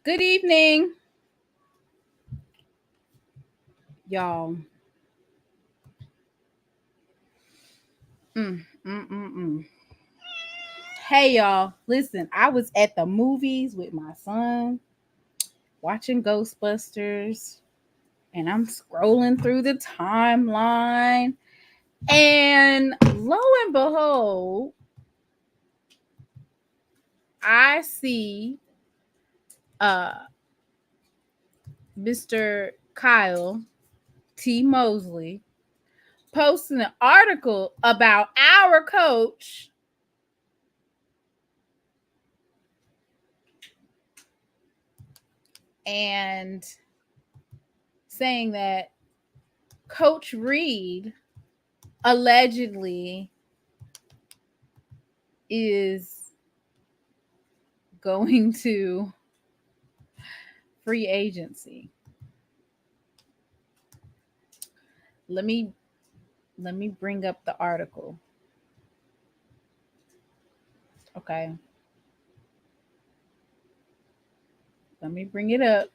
Good evening, y'all. Hey, y'all. Listen, I was at the movies with my son watching Ghostbusters, and I'm scrolling through the timeline, and lo and behold, I see Mr. Kyle T. Mosley posting an article about our coach and saying that Coach Reed allegedly is going to free agency. Let me bring up the article. Okay. Let me bring it up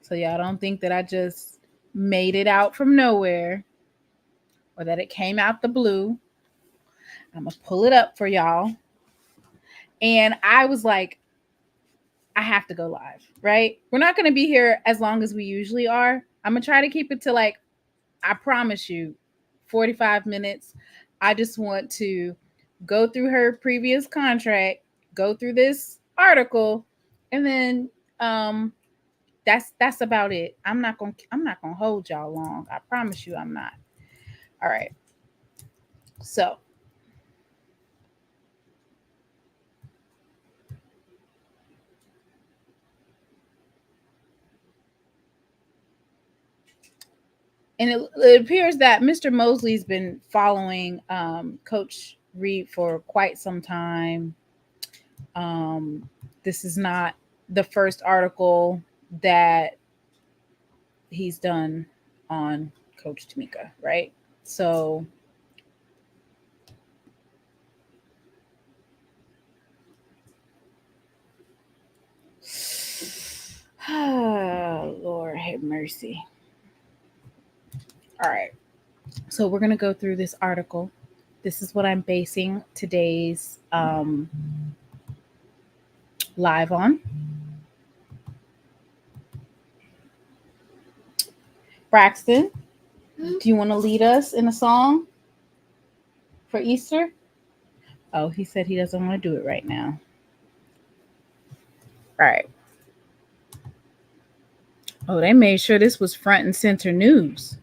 so y'all don't think that I just made it out from nowhere or that it came out the blue. I'm going to pull it up for y'all. And I was like, I have to go live, right? We're not going to be here as long as we usually are. I'm going to try to keep it to, like, I promise you, 45 minutes. I just want to go through her previous contract, go through this article, and then that's about it. I'm not gonna hold y'all long. I promise you I'm not. All right. So and it appears that Mr. Mosley's been following Coach Reed for quite some time. This is not the first article that he's done on Coach Tomekia, right? So oh, Lord have mercy. All right. So we're going to go through this article. This is what I'm basing today's live on. Braxton, do you want to lead us in a song for Easter? Oh, he said he doesn't want to do it right now. All right. Oh, they made sure this was front and center news.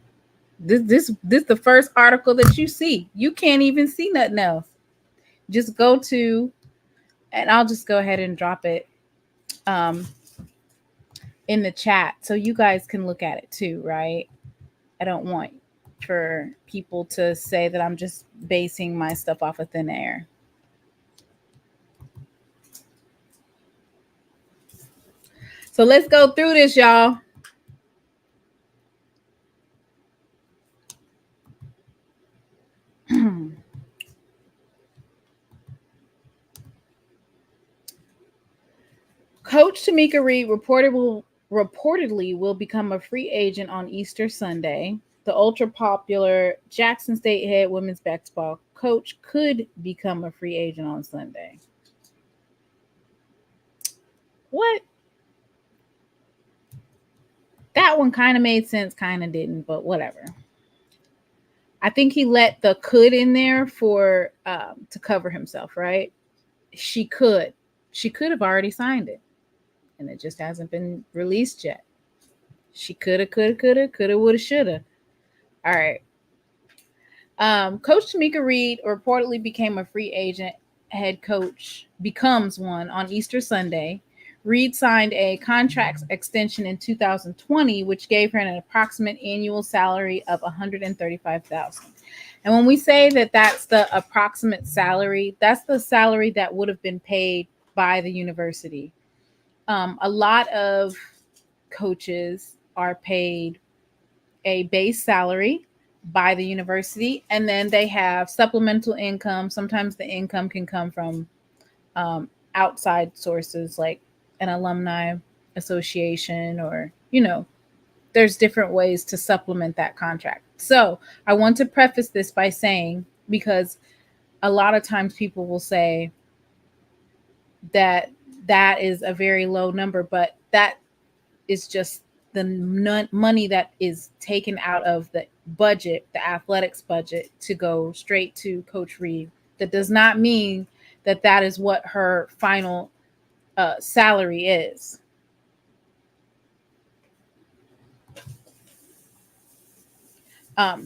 This the first article that you see. You can't even see nothing else. Just go to, and I'll just go ahead and drop it in the chat so you guys can look at it too, right? I don't want for people to say that I'm just basing my stuff off of thin air. So let's go through this, y'all. Coach Tomekia Reed reportedly will become a free agent on Easter Sunday. The ultra-popular Jackson State head women's basketball coach could become a free agent on Sunday. What? That one kind of made sense, kind of didn't, but whatever. I think he let the could in there for to cover himself, right? She could have already signed it, and it just hasn't been released yet. She coulda, woulda, shoulda. All right. Coach Tomekia Reed reportedly became a free agent head coach, becomes one on Easter Sunday. Reed signed a contract extension in 2020, which gave her an approximate annual salary of $135,000. And when we say that that's the approximate salary, that's the salary that would have been paid by the university. A lot of coaches are paid a base salary by the university, and then they have supplemental income. Sometimes the income can come from outside sources like an alumni association, or, there's different ways to supplement that contract. So I want to preface this by saying, because a lot of times people will say that that is a very low number, but that is just the money that is taken out of the budget, the athletics budget, to go straight to Coach Reed. That does not mean that that is what her final salary is.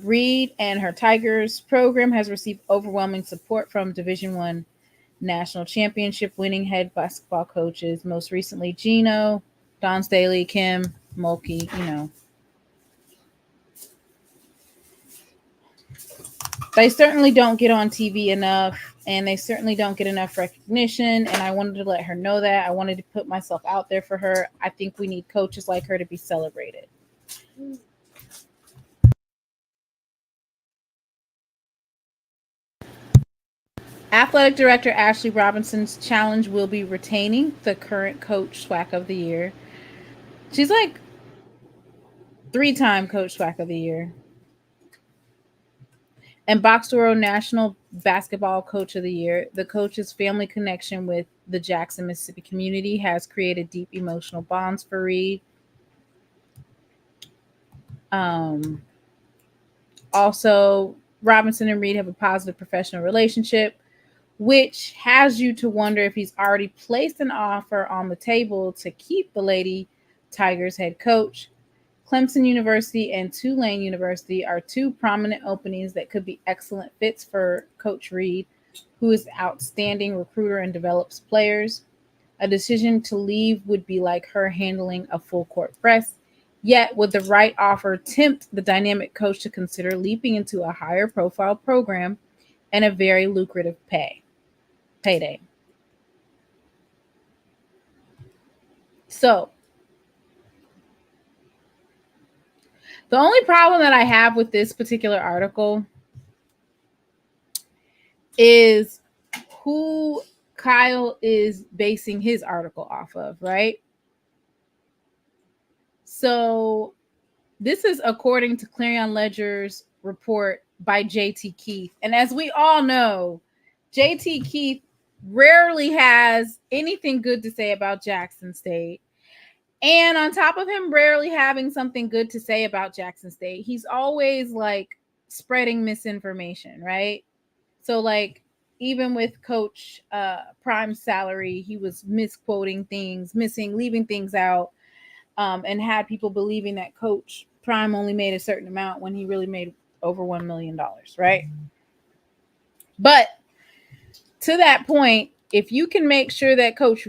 Reed and her Tigers program has received overwhelming support from Division I national championship winning head basketball coaches, most recently Geno, Don Staley, Kim Mulkey, They certainly don't get on TV enough, and they certainly don't get enough recognition, and I wanted to let her know that. I wanted to put myself out there for her. I think we need coaches like her to be celebrated. Athletic Director Ashley Robinson's challenge will be retaining the current coach SWAC of the year. She's like 3-time coach SWAC of the year. And Boxborough National Basketball Coach of the Year. The coach's family connection with the Jackson, Mississippi community has created deep emotional bonds for Reed. Also, Robinson and Reed have a positive professional relationship, which has you to wonder if he's already placed an offer on the table to keep the Lady Tigers head coach. Clemson University and Tulane University are two prominent openings that could be excellent fits for Coach Reed, who is an outstanding recruiter and develops players. A decision to leave would be like her handling a full court press. Yet, would the right offer tempt the dynamic coach to consider leaping into a higher profile program and a very lucrative payday? So, the only problem that I have with this particular article is who Kyle is basing his article off of, right? So this is according to Clarion Ledger's report by JT Keith. And as we all know, JT Keith rarely has anything good to say about Jackson State. And on top of him rarely having something good to say about Jackson State, he's always like spreading misinformation, right? So like even with Coach Prime's salary, he was misquoting things, leaving things out, and had people believing that Coach Prime only made a certain amount when he really made over $1 million, right? But to that point, if you can make sure that Coach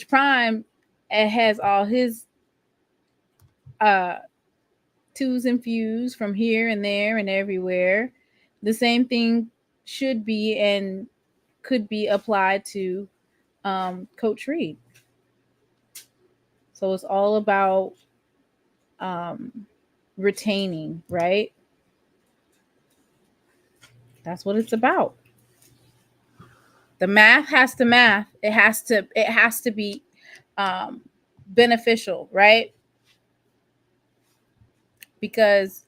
Prime has all his twos and fews from here and there and everywhere, the same thing should be and could be applied to Coach Reed. So it's all about retaining, right? That's what it's about. The math has to math. It has to be beneficial, right? Because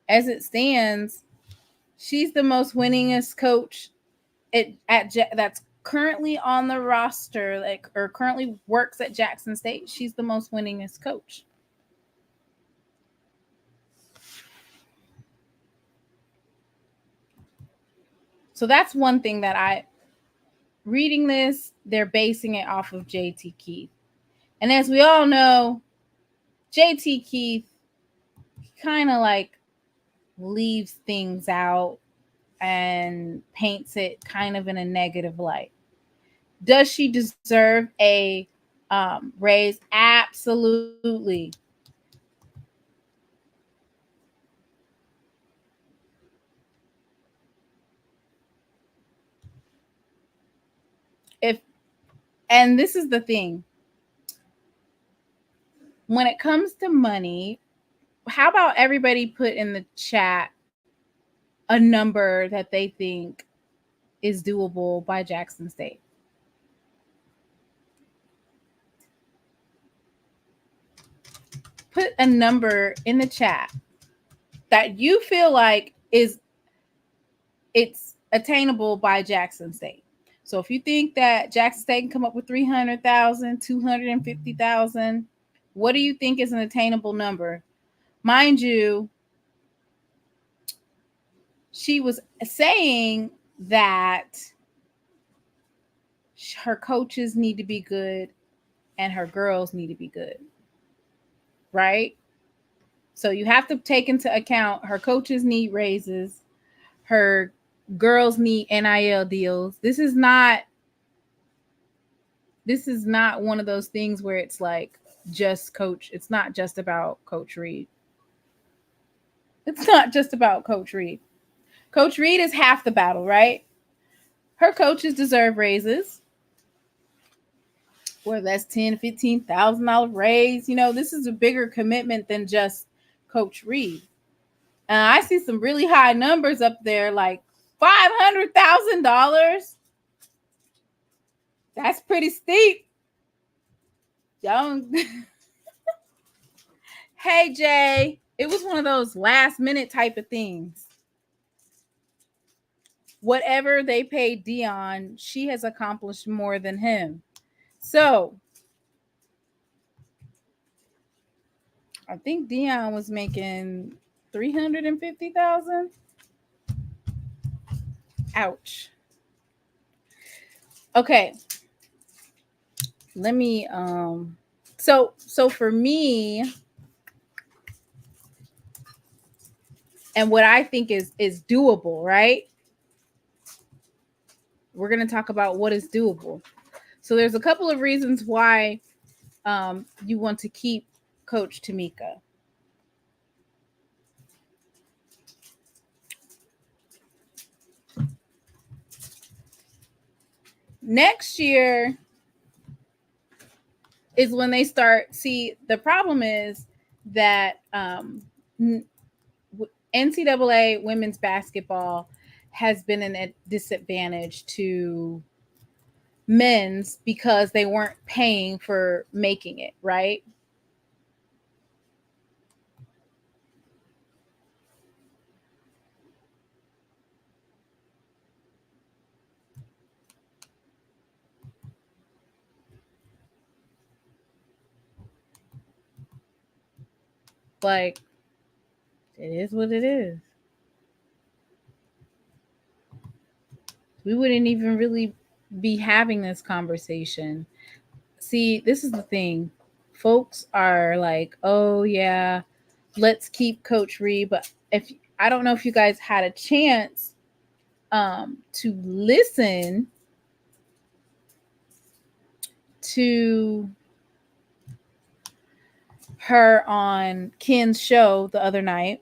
as it stands, she's the most winningest coach that's currently on the roster, like, or currently works at Jackson State. She's the most winningest coach. So that's one thing that reading this, they're basing it off of JT Keith. And as we all know, JT Keith kind of like leaves things out and paints it kind of in a negative light. Does she deserve a raise? Absolutely. And this is the thing. When it comes to money, how about everybody put in the chat a number that they think is doable by Jackson State? Put a number in the chat that you feel like it's attainable by Jackson State. So if you think that Jackson State can come up with 300,000, 250,000, what do you think is an attainable number? Mind you, she was saying that her coaches need to be good and her girls need to be good, right? So you have to take into account her coaches need raises, her girls need NIL deals. This is not one of those things where it's like just coach. It's not just about Coach Reed. It's not just about Coach Reed. Coach Reed is half the battle, right? Her coaches deserve raises. Whether that's $10,000, $15,000 raise. You know, this is a bigger commitment than just Coach Reed. And I see some really high numbers up there, like $500,000. That's pretty steep. Don't. Hey, Jay, it was one of those last minute type of things. Whatever they paid Dion, she has accomplished more than him. So I think Dion was making $350,000. Ouch. Okay. Let me so for me, and what I think is doable, right? We're going to talk about what is doable. So there's a couple of reasons why you want to keep Coach Tomekia. Next year is when they start. See, the problem is that NCAA women's basketball has been a disadvantage to men's because they weren't paying for making it, right? Like, it is what it is. we wouldn't even really be having this conversation. See, this is the thing. Folks are like, oh yeah, let's keep Coach Reed. But if I don't know if you guys had a chance to listen to her on Ken's show the other night.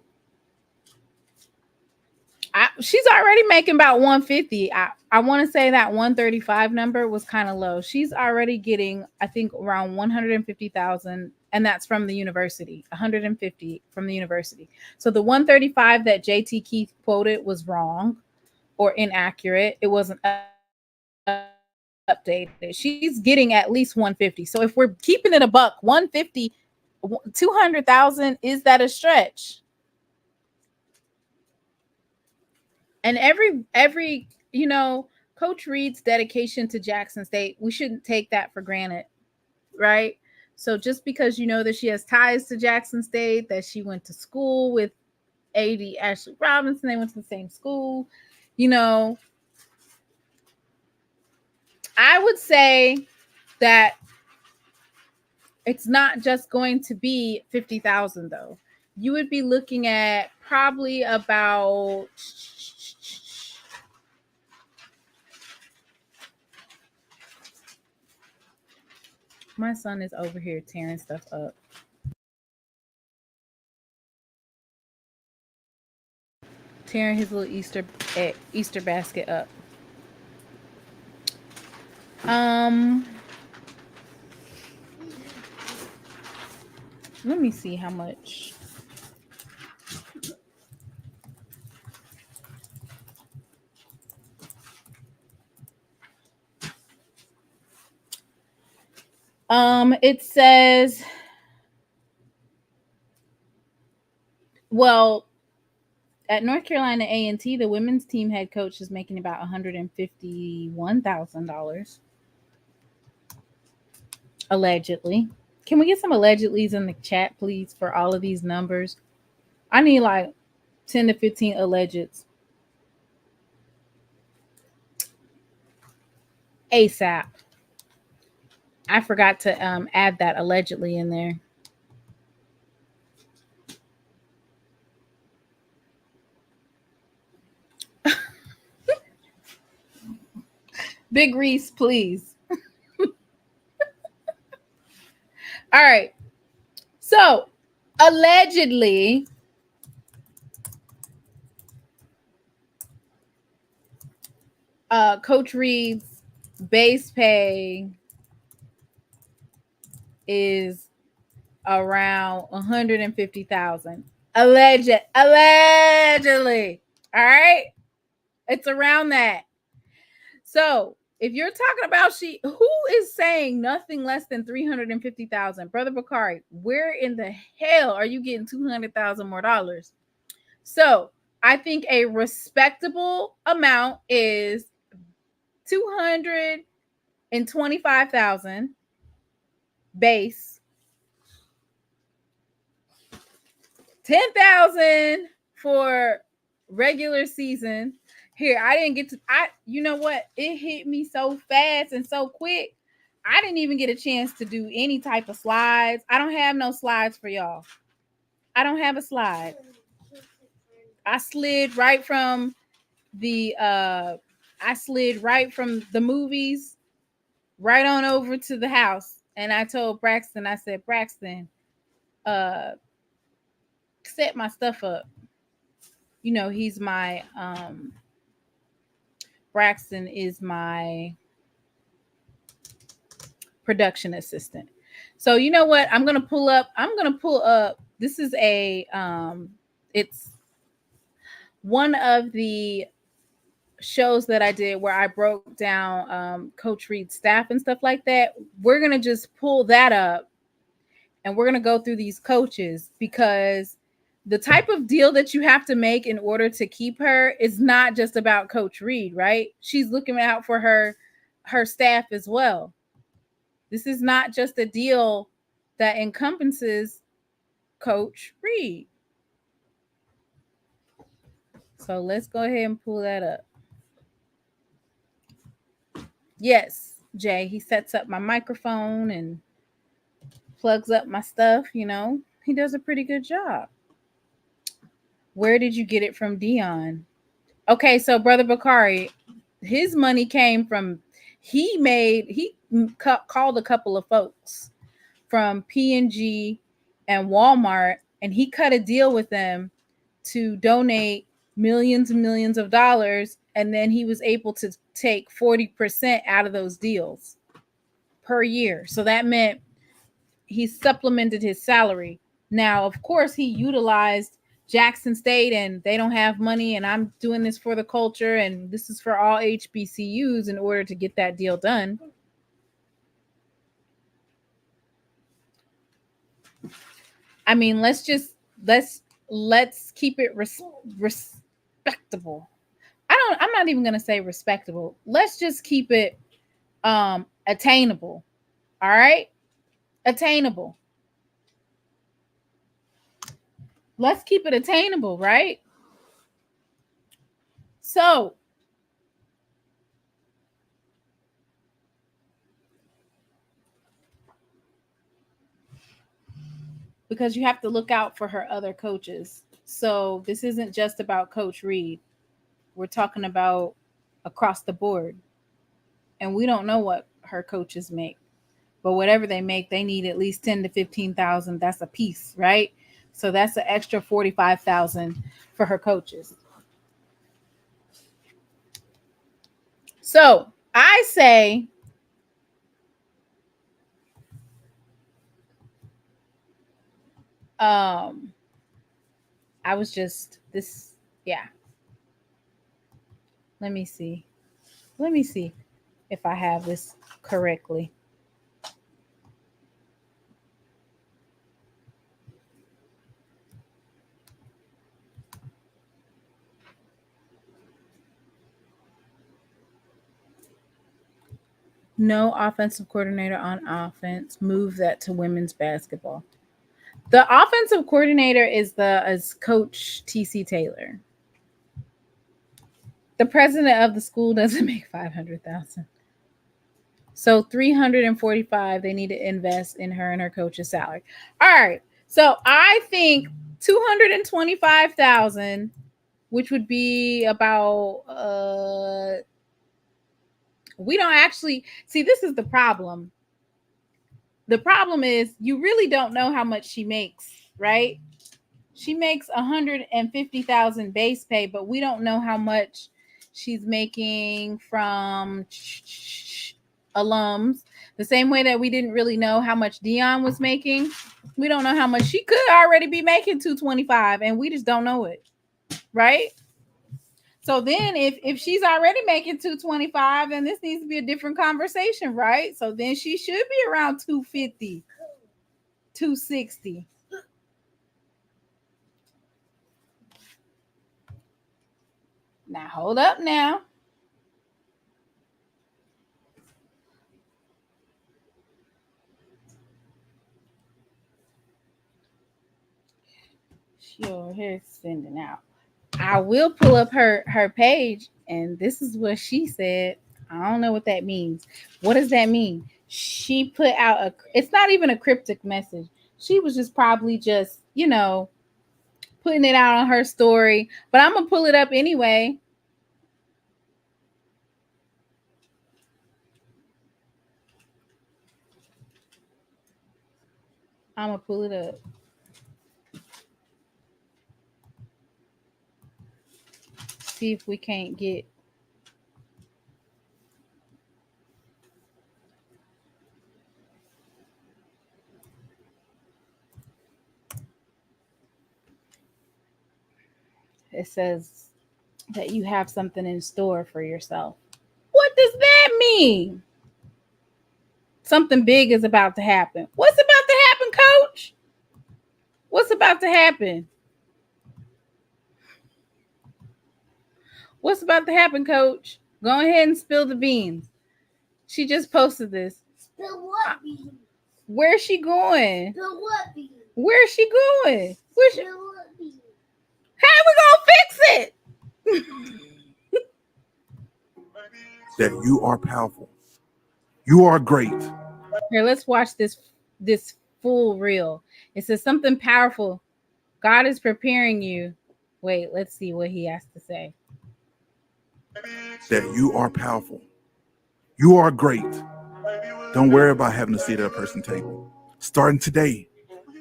She's already making about 150. I want to say that 135 number was kind of low. She's already getting, I think, around 150,000, and that's from the university. 150 from the university. So the 135 that JT Keith quoted was wrong or inaccurate. It wasn't updated. She's getting at least 150. So if we're keeping it a buck, 150, 200,000, is that a stretch? And every Coach Reed's dedication to Jackson State, we shouldn't take that for granted, right? So just because you know that she has ties to Jackson State, that she went to school with AD Ashley Robinson, they went to the same school, I would say that it's not just going to be 50,000 though. You would be looking at probably about, my son is over here tearing stuff up. Tearing his little Easter basket up. Let me see how much. It says, well, at North Carolina A&T, the women's team head coach is making about $151,000. Allegedly. Can we get some allegedlys in the chat, please, for all of these numbers? I need like 10 to 15 allegeds. ASAP. I forgot to add that allegedly in there. Big Reese, please. All right. So, allegedly, Coach Reed's base pay is around 150,000. Allegedly. All right? It's around that. So, if you're talking about who is saying nothing less than 350,000? Brother Bakari, where in the hell are you getting 200,000 more dollars? So, I think a respectable amount is 225,000 base, 10,000 for regular season. Here, I didn't get to, you know what? It hit me so fast and so quick. I didn't even get a chance to do any type of slides. I don't have no slides for y'all. I don't have a slide. I slid right from the movies right on over to the house. And I told Braxton, I said, Braxton, set my stuff up. He's my Braxton is my production assistant. So you know what? I'm gonna pull up. This is it's one of the shows that I did where I broke down Coach Reed's staff and stuff like that. We're gonna just pull that up and we're gonna go through these coaches, because the type of deal that you have to make in order to keep her is not just about Coach Reed, right? She's looking out for her staff as well. This is not just a deal that encompasses Coach Reed. So let's go ahead and pull that up. Yes, Jay. He sets up my microphone and plugs up my stuff. He does a pretty good job. Where did you get it from, Dion? Okay, so Brother Bakari, his money came from he called a couple of folks from P&G and Walmart, and he cut a deal with them to donate millions and millions of dollars, and then he was able to take 40% out of those deals per year. So that meant he supplemented his salary. Now, of course, he utilized Jackson State, and they don't have money, and I'm doing this for the culture, and this is for all HBCUs in order to get that deal done. I mean, let's keep it respectable. I'm not even going to say respectable. Let's just keep it attainable. All right? Attainable. Let's keep it attainable, right? So, because you have to look out for her other coaches. So this isn't just about Coach Reed. We're talking about across the board. And we don't know what her coaches make. But whatever they make, they need at least 10 to 15,000. That's a piece, right? So that's an extra 45,000 for her coaches. So I say I was just this, yeah. Let me see if I have this correctly. No offensive coordinator on offense. Move that to women's basketball. The offensive coordinator is Coach T.C. Taylor. The president of the school doesn't make $500,000. So $345,000 they need to invest in her and her coach's salary. All right. So I think $225,000, which would be about we don't actually see, this is the problem. The problem is you really don't know how much she makes, right? She makes $150,000 base pay, but we don't know how much she's making from alums. The same way that we didn't really know how much Dion was making. We don't know how much she could already be making, $225,000, and we just don't know it, right? So then if she's already making $225,000, then this needs to be a different conversation, right? So then she should be around $250,000, $260,000. Now hold up now. She over here sending out. I will pull up her page, and this is what she said. I don't know what that means. What does that mean? She put out it's not even a cryptic message. She was just probably just, putting it out on her story. But I'm going to pull it up anyway. I'm going to pull it up. See if we can't get. It says that you have something in store for yourself. What does that mean? Something big is about to happen. What's about to happen, Coach? What's about to happen? What's about to happen, Coach? Go ahead and spill the beans. She just posted this. Spill what beans? Where's she going? Spill what beans? Where's she going? Where's she? Spill what beans? How we gonna fix it? That you are powerful. You are great. Here, let's watch this full reel. It says something powerful. God is preparing you. Wait, let's see what he has to say. That you are powerful. You are great. Don't worry about having to sit at a person's table. Starting today,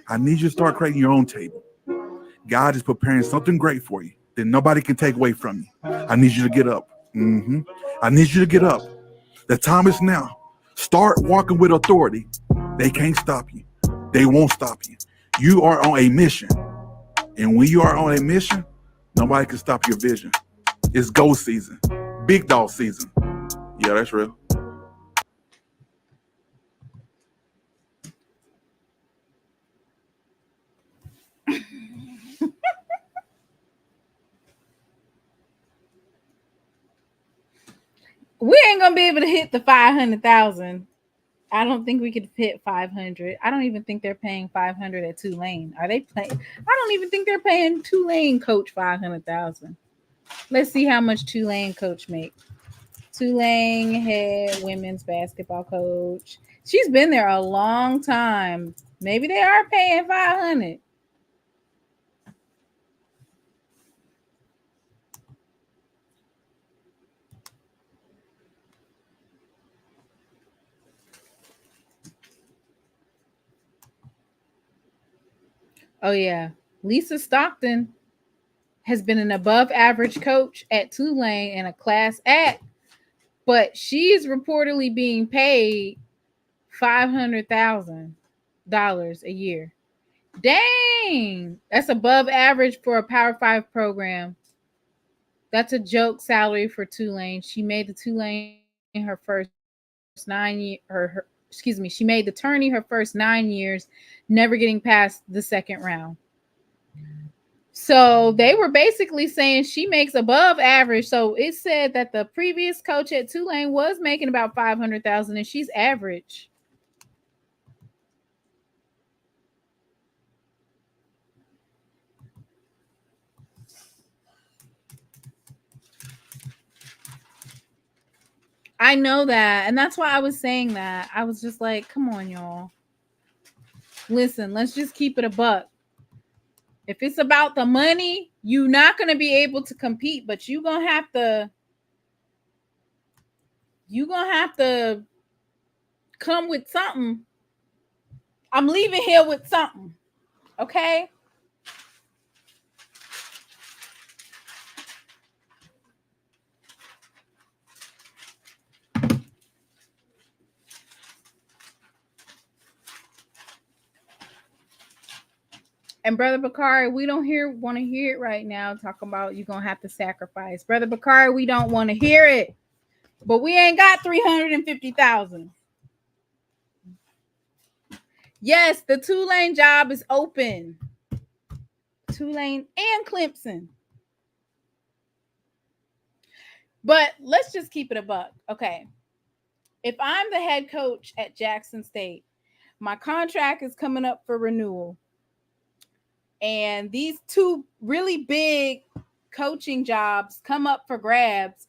I need you to start creating your own table. God is preparing something great for you that nobody can take away from you. I need you to get up. I need you to get up. The time is now. Start walking with authority. They can't stop you. They won't stop you. You are on a mission. And when you are on a mission, nobody can stop your vision. It's go season. Big dog season. Yeah, that's real. We ain't gonna be able to hit the 500,000. I don't think we could hit 500. I don't even think they're paying 500 at Tulane. Are they paying? I don't even think they're paying Tulane coach 500,000. Let's see how much Tulane coach make. Tulane head women's basketball coach. She's been there a long time. Maybe they are paying 500. Oh yeah, Lisa Stockton has been an above average coach at Tulane and a class act, but she is reportedly being paid $500,000 a year. Dang, that's above average for a Power 5 program. That's a joke salary for Tulane. She made the Tulane her first 9 years. She made the tourney her first 9 years, never getting past the second round. So they were basically saying she makes above average. So it said that the previous coach at Tulane was making about 500,000, and she's average. I know that, and that's why I was saying that. I was just like, come on, y'all. Listen, let's just keep it a buck. If it's about the money, you're not going to be able to compete, but you're going to have to come with something. I'm leaving here with something. Okay? And Brother Bakari, we don't want to hear it right now. Talking about you're gonna have to sacrifice, Brother Bakari. We don't want to hear it, but we ain't got 350,000. Yes, the Tulane job is open. Tulane and Clemson. But let's just keep it a buck. Okay. If I'm the head coach at Jackson State, my contract is coming up for renewal. And these two really big coaching jobs come up for grabs.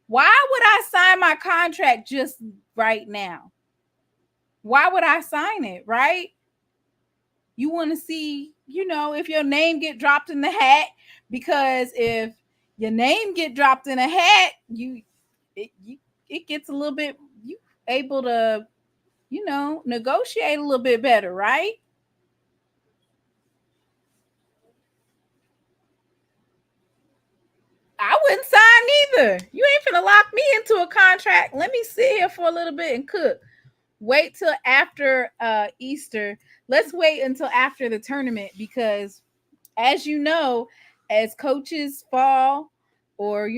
Why would I sign my contract just right now? Why would I sign it, right? You want to see, if your name get dropped in the hat, because if your name get dropped in a hat, it gets a little bit, you able to, negotiate a little bit better, right? I wouldn't sign either. You ain't finna lock me into a contract. Let me sit here for a little bit and cook. Wait till after Easter. Let's wait until after the tournament, because as you know, as coaches fall, or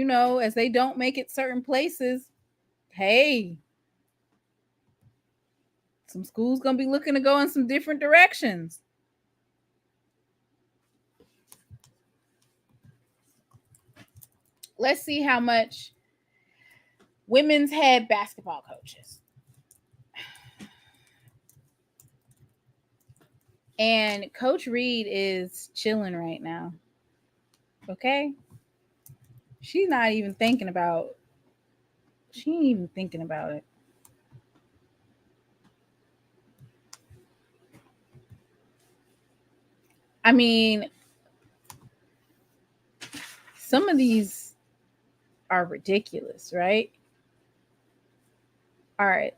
as they don't make it certain places, hey, some schools gonna be looking to go in some different directions. Let's see how much women's head basketball coaches. And Coach Reed is chilling right now. Okay? She ain't even thinking about it. I mean, some of these are ridiculous, right? All right.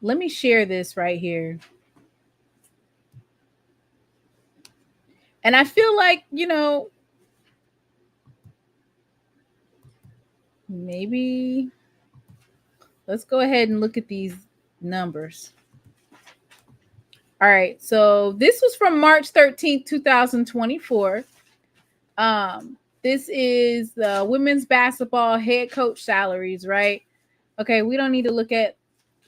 Let me share this right here. And I feel like, maybe let's go ahead and look at these numbers. All right. So this was from March 13th, 2024. This is the women's basketball head coach salaries, right? Okay, we don't need to look at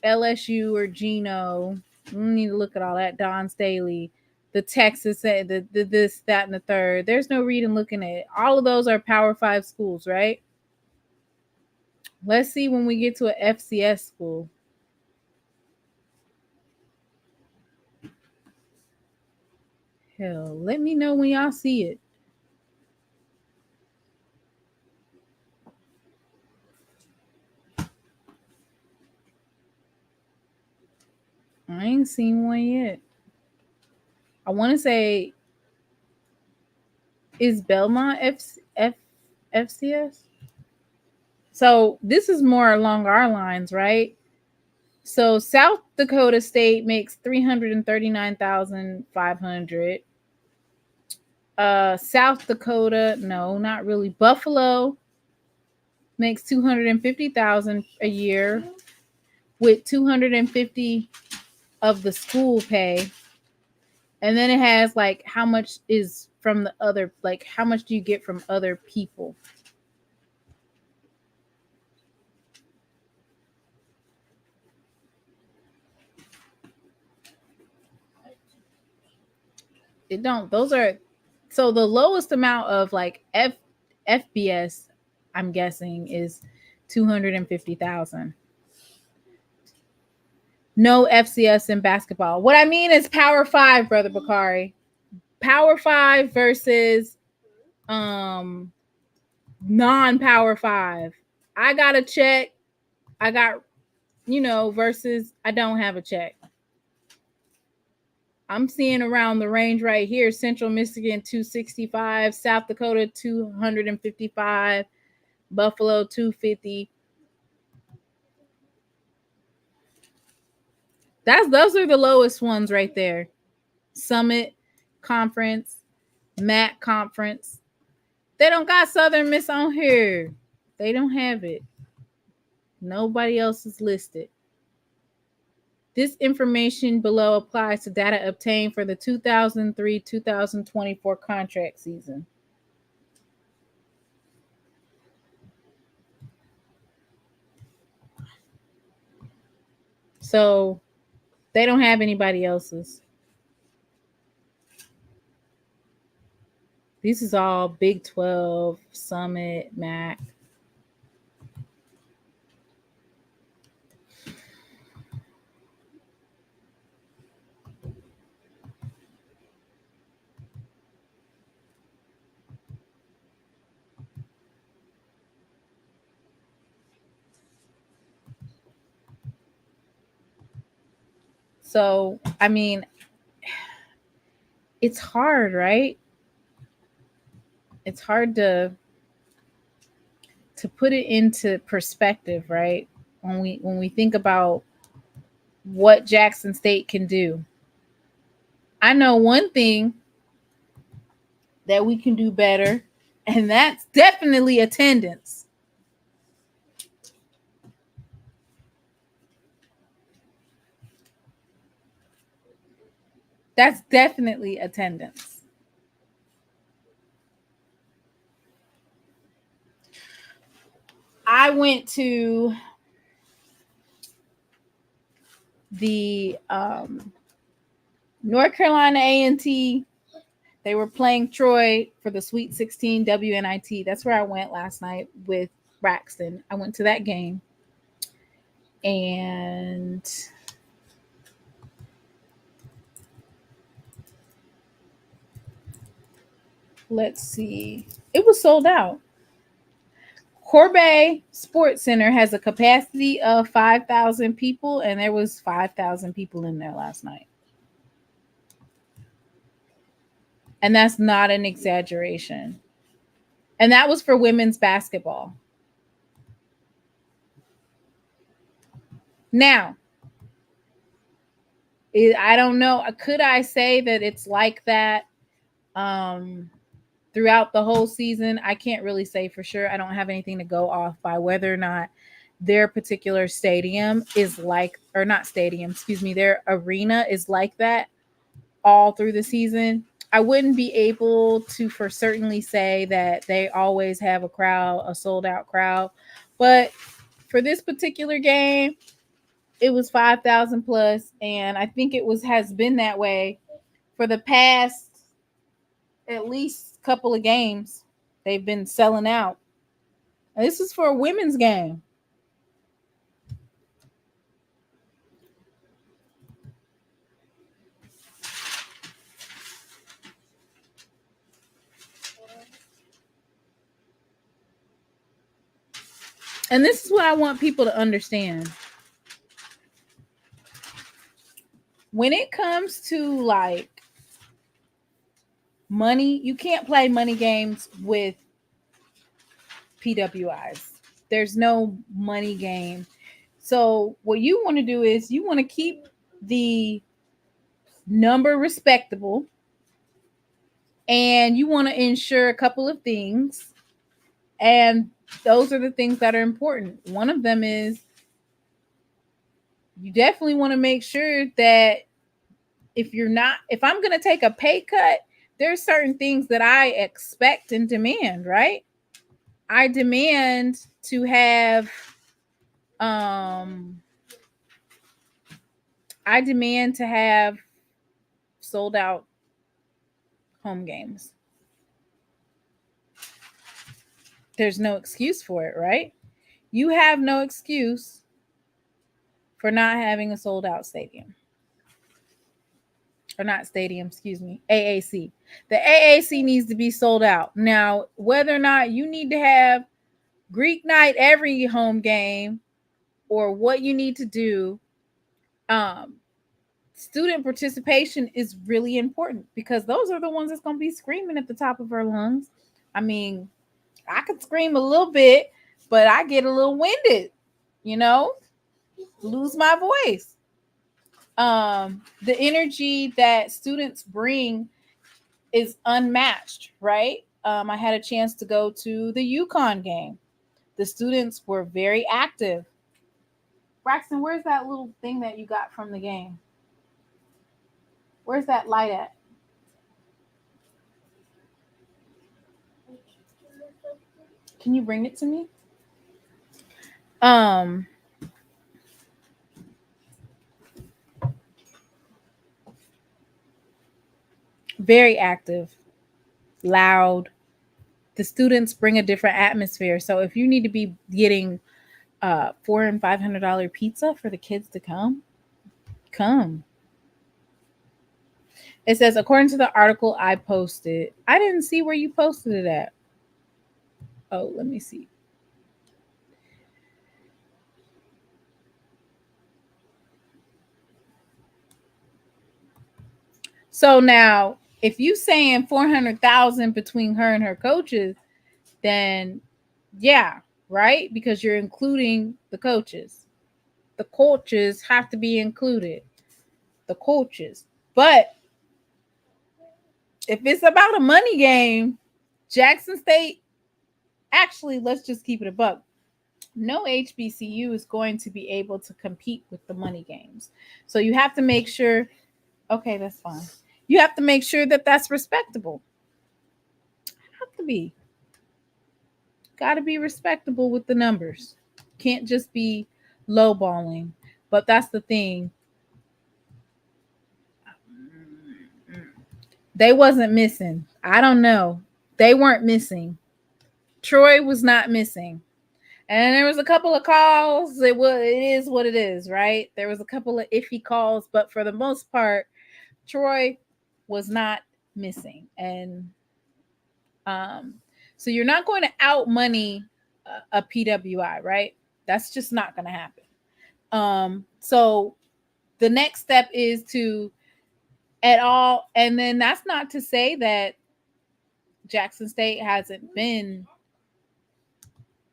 LSU or Geno. We don't need to look at all that. Don Staley, the Texas, the this, that, and the third. There's no reason looking at it. All of those are Power 5 schools, right? Let's see when we get to an FCS school. Hell, let me know when y'all see it. I ain't seen one yet. I want to say, is Belmont FCS? So this is more along our lines, right? So South Dakota State makes $339,500. South Dakota, no, not really. Buffalo makes $250,000 a year, with $250 of the school pay. And then it has like how much is from the other, like how much do you get from other people? It don't. Those are, so the lowest amount of like FBS, I'm guessing, is 250,000. No FCS in basketball. What I mean is Power 5, Brother Bakari. Power 5 versus non-Power 5. I got a check. I got, versus I don't have a check. I'm seeing around the range right here. Central Michigan 265, South Dakota 255, Buffalo 250. Those are the lowest ones right there. Summit Conference, MAC Conference. They don't got Southern Miss on here. They don't have it. Nobody else is listed. This information below applies to data obtained for the 2003-2024 contract season. So they don't have anybody else's. This is all Big 12, Summit, MAC. So, I mean, it's hard, right? It's hard to put it into perspective, right? When we think about what Jackson State can do. I know one thing that we can do better, and that's definitely attendance. That's definitely attendance. I went to the North Carolina A&T. They were playing Troy for the Sweet 16 WNIT. That's where I went last night with Braxton. I went to that game. And let's see. It was sold out. Corbett Sports Center has a capacity of 5,000 people, and there was 5,000 people in there last night. And that's not an exaggeration. And that was for women's basketball. Now, I don't know. Could I say that it's like that throughout the whole season? I can't really say for sure. I don't have anything to go off by whether or not their particular stadium is like, or not stadium, excuse me, their arena is like that all through the season. I wouldn't be able to for certainly say that they always have a crowd, a sold out crowd. But for this particular game, it was 5,000 plus, and I think it has been that way for the past at least couple of games. They've been selling out. And this is for a women's game. And this is what I want people to understand. When it comes to like money, you can't play money games with PWIs. There's no money game. So what you want to do is you want to keep the number respectable, and you want to ensure a couple of things. And those are the things that are important. One of them is you definitely want to make sure that if I'm going to take a pay cut, there's certain things that I expect and demand, right? I demand to have sold out home games. There's no excuse for it, right? You have no excuse for not having a sold out stadium. Or not stadium, excuse me, AAC. The AAC needs to be sold out. Now, whether or not you need to have Greek night every home game or what you need to do, student participation is really important because those are the ones that's going to be screaming at the top of our lungs. I mean, I could scream a little bit, but I get a little winded, lose my voice. The energy that students bring is unmatched, right? I had a chance to go to the UConn game. The students were very active. Braxton, where's that little thing that you got from the game? Where's that light at? Can you bring it to me? Very active, loud. The students bring a different atmosphere. So if you need to be getting $400 and $500 pizza for the kids to come. It says, according to the article I posted, I didn't see where you posted it at. Oh, let me see. So now, if you saying 400,000 between her and her coaches, then yeah, right? Because you're including the coaches. The coaches have to be included. The coaches. But if it's about a money game, Jackson State, actually, let's just keep it a buck. No HBCU is going to be able to compete with the money games. So you have to make sure, okay, that's fine. You have to make sure that that's respectable. Have to be. Got to be respectable with the numbers. Can't just be lowballing. But that's the thing. They wasn't missing. I don't know. They weren't missing. Troy was not missing. And there was a couple of calls. It is what it is, right? There was a couple of iffy calls, but for the most part, Troy was not missing. And so you're not going to out money a PWI, right? That's just not going to happen. So the next step is to at all. And then that's not to say that Jackson State hasn't been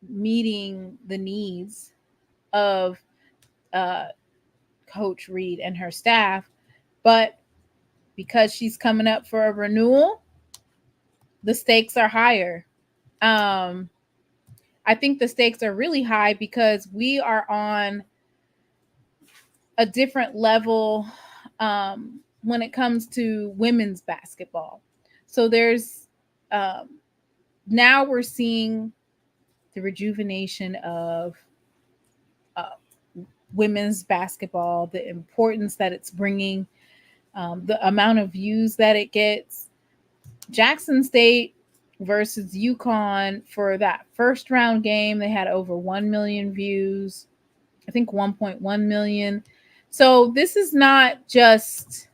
meeting the needs of Coach Reed and her staff, but because she's coming up for a renewal, the stakes are higher. I think the stakes are really high because we are on a different level when it comes to women's basketball. So there's now we're seeing the rejuvenation of women's basketball, the importance that it's bringing, the amount of views that it gets. Jackson State versus UConn for that first round game, they had over 1 million views. I think 1.1 million. So this is not just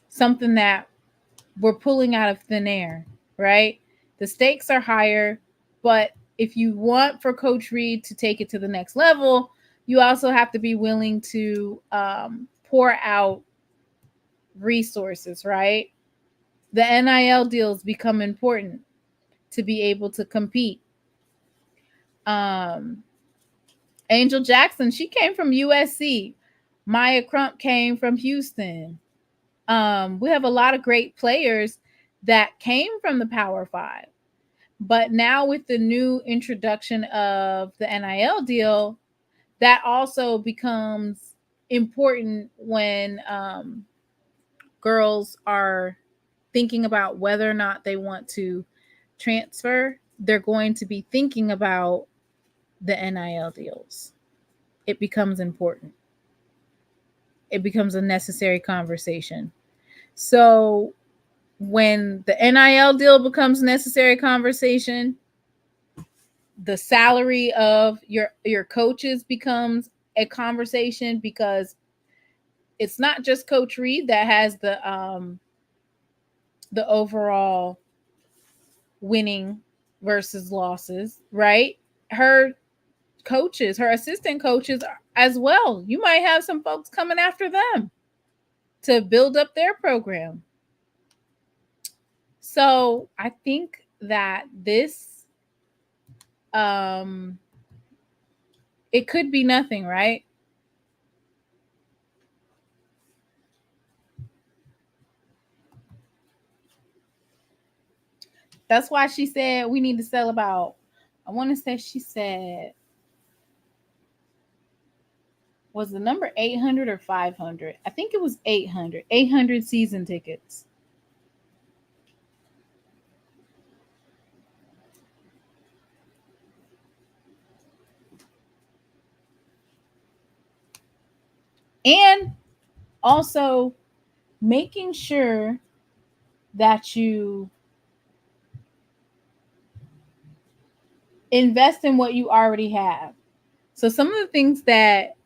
something that we're pulling out of thin air, right? The stakes are higher, but if you want for Coach Reed to take it to the next level, you also have to be willing to pour out resources, right? The NIL deals become important to be able to compete. Angel Jackson, she came from USC. Maya Crump came from Houston. We have a lot of great players that came from the Power Five. But now with the new introduction of the NIL deal, that also becomes important when girls are thinking about whether or not they want to transfer. They're going to be thinking about the NIL deals. It becomes important. It becomes a necessary conversation. So when the NIL deal becomes necessary conversation, the salary of your coaches becomes a conversation, because it's not just Coach Reed that has the overall winning versus losses, right? Her coaches, her assistant coaches as well. You might have some folks coming after them to build up their program. So I think that this, it could be nothing, right? That's why she said we need to sell about, I want to say she said, was the number 800 or 500? I think it was 800. 800 season tickets. And also making sure that you invest in what you already have. So some of the things that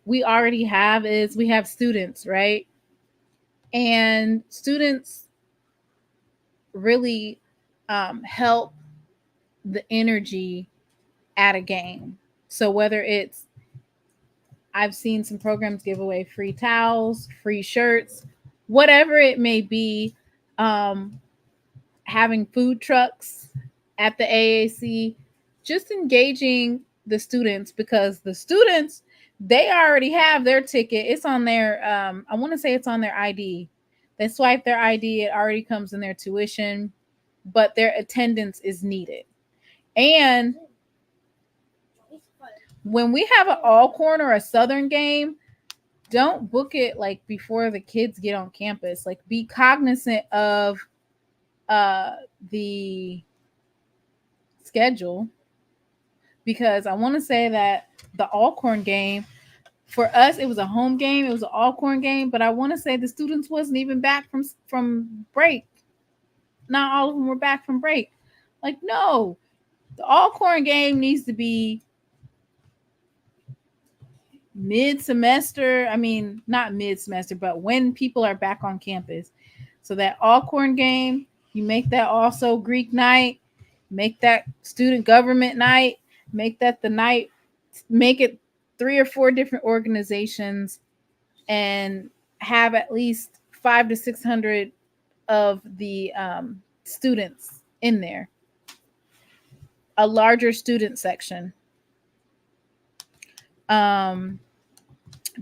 we already have is we have students, right? And students really help the energy at a game. So whether it's, I've seen some programs give away free towels, free shirts, whatever it may be, having food trucks at the AAC, just engaging the students, because the students, they already have their ticket. It's on their, I want to say it's on their ID. They swipe their ID, it already comes in their tuition, but their attendance is needed. And when we have an Alcorn or a Southern game, don't book it like before the kids get on campus. Like, be cognizant of the schedule, because I want to say that the Alcorn game, for us, it was a home game. It was an Alcorn game, but I want to say the students wasn't even back from break. Not all of them were back from break. Like, no, the Alcorn game needs to be mid-semester. I mean, not mid-semester, but when people are back on campus. So that Alcorn game, you make that also Greek night, make that student government night, make that the night, make it 3 or 4 different organizations and have at least 500 to 600 of the students in there, a larger student section.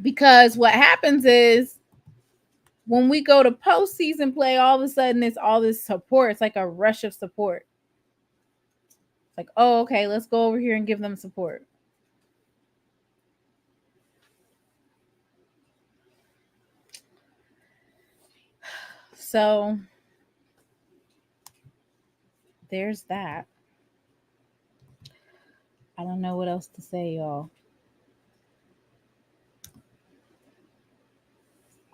Because what happens is when we go to postseason play, all of a sudden it's all this support. It's like a rush of support. It's like, oh, okay, let's go over here and give them support. So there's that. I don't know what else to say, y'all.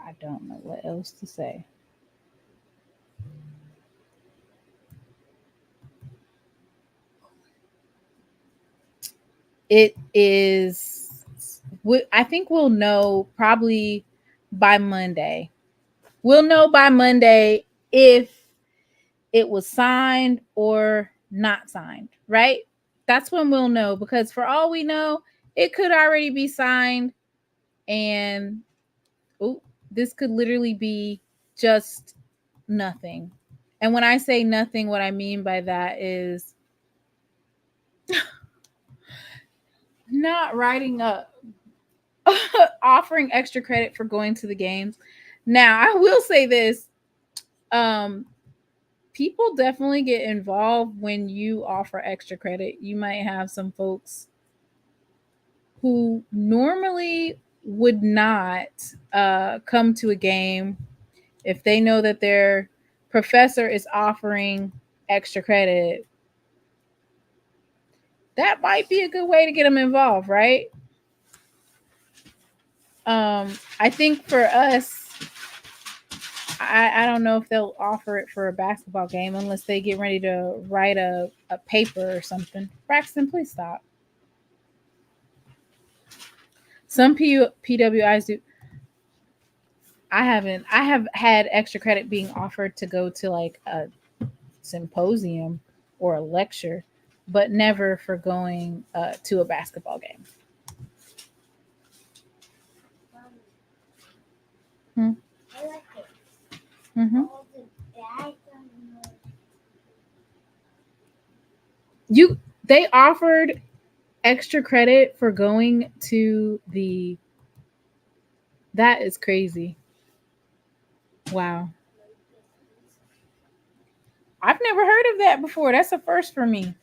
I don't know what else to say. It is, I think we'll know probably by Monday. We'll know by Monday if it was signed or not signed, right? That's when we'll know, because for all we know, it could already be signed and this could literally be just nothing. And when I say nothing, what I mean by that is not writing up, offering extra credit for going to the games. Now, I will say this. People definitely get involved when you offer extra credit. You might have some folks who normally would not come to a game if they know that their professor is offering extra credit. That might be a good way to get them involved, right? I think for us, I don't know if they'll offer it for a basketball game unless they get ready to write a paper or something. Braxton, please stop. Some PWIs do. I have had extra credit being offered to go to like a symposium or a lecture, but never for going to a basketball game. I like it. Mm-hmm. All the bags on the- They offered extra credit for going to the. That is crazy. Wow. I've never heard of that before. That's a first for me.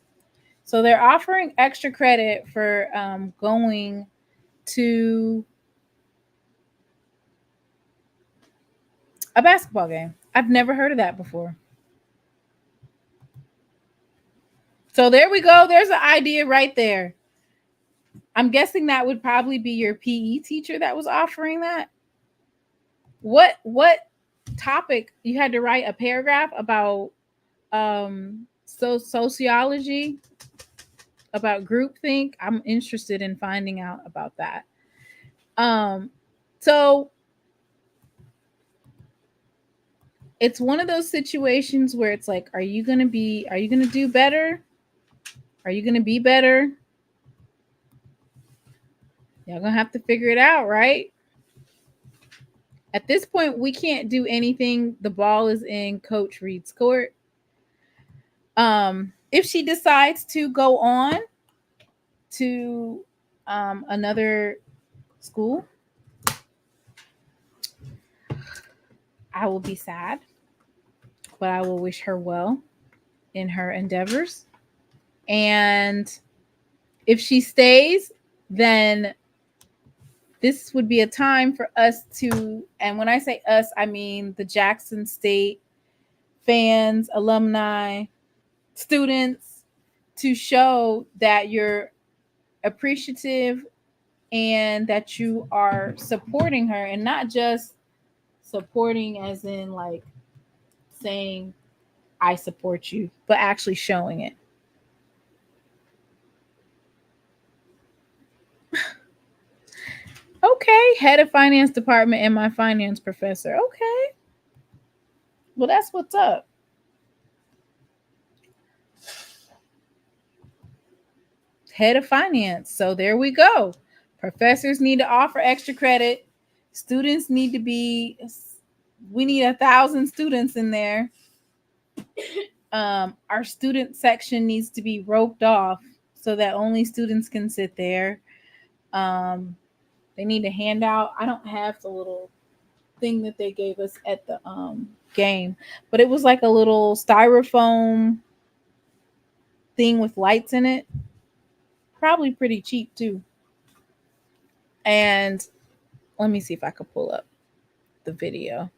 So they're offering extra credit for going to a basketball game. I've never heard of that before. So there we go. There's an idea right there. I'm guessing that would probably be your PE teacher that was offering that. What topic? You had to write a paragraph about sociology, about groupthink. I'm interested in finding out about that. So it's one of those situations where it's like, are you going to do better? Are you going to be better? Y'all going to have to figure it out, right? At this point, we can't do anything. The ball is in Coach Reed's court. If she decides to go on to another school, I will be sad, but I will wish her well in her endeavors. And if she stays, then this would be a time for us to, and when I say us, I mean the Jackson State fans, alumni, students, to show that you're appreciative and that you are supporting her, and not just supporting as in like saying I support you, but actually showing it. Okay, head of finance department and my finance professor. Okay. Well, that's what's up. Head of finance. So there we go. Professors need to offer extra credit. Students need to be, we need 1,000 students in there. Our student section needs to be roped off so that only students can sit there. They need to hand out, I don't have the little thing that they gave us at the game, but it was like a little styrofoam thing with lights in it. Probably pretty cheap too. And let me see if I could pull up the video.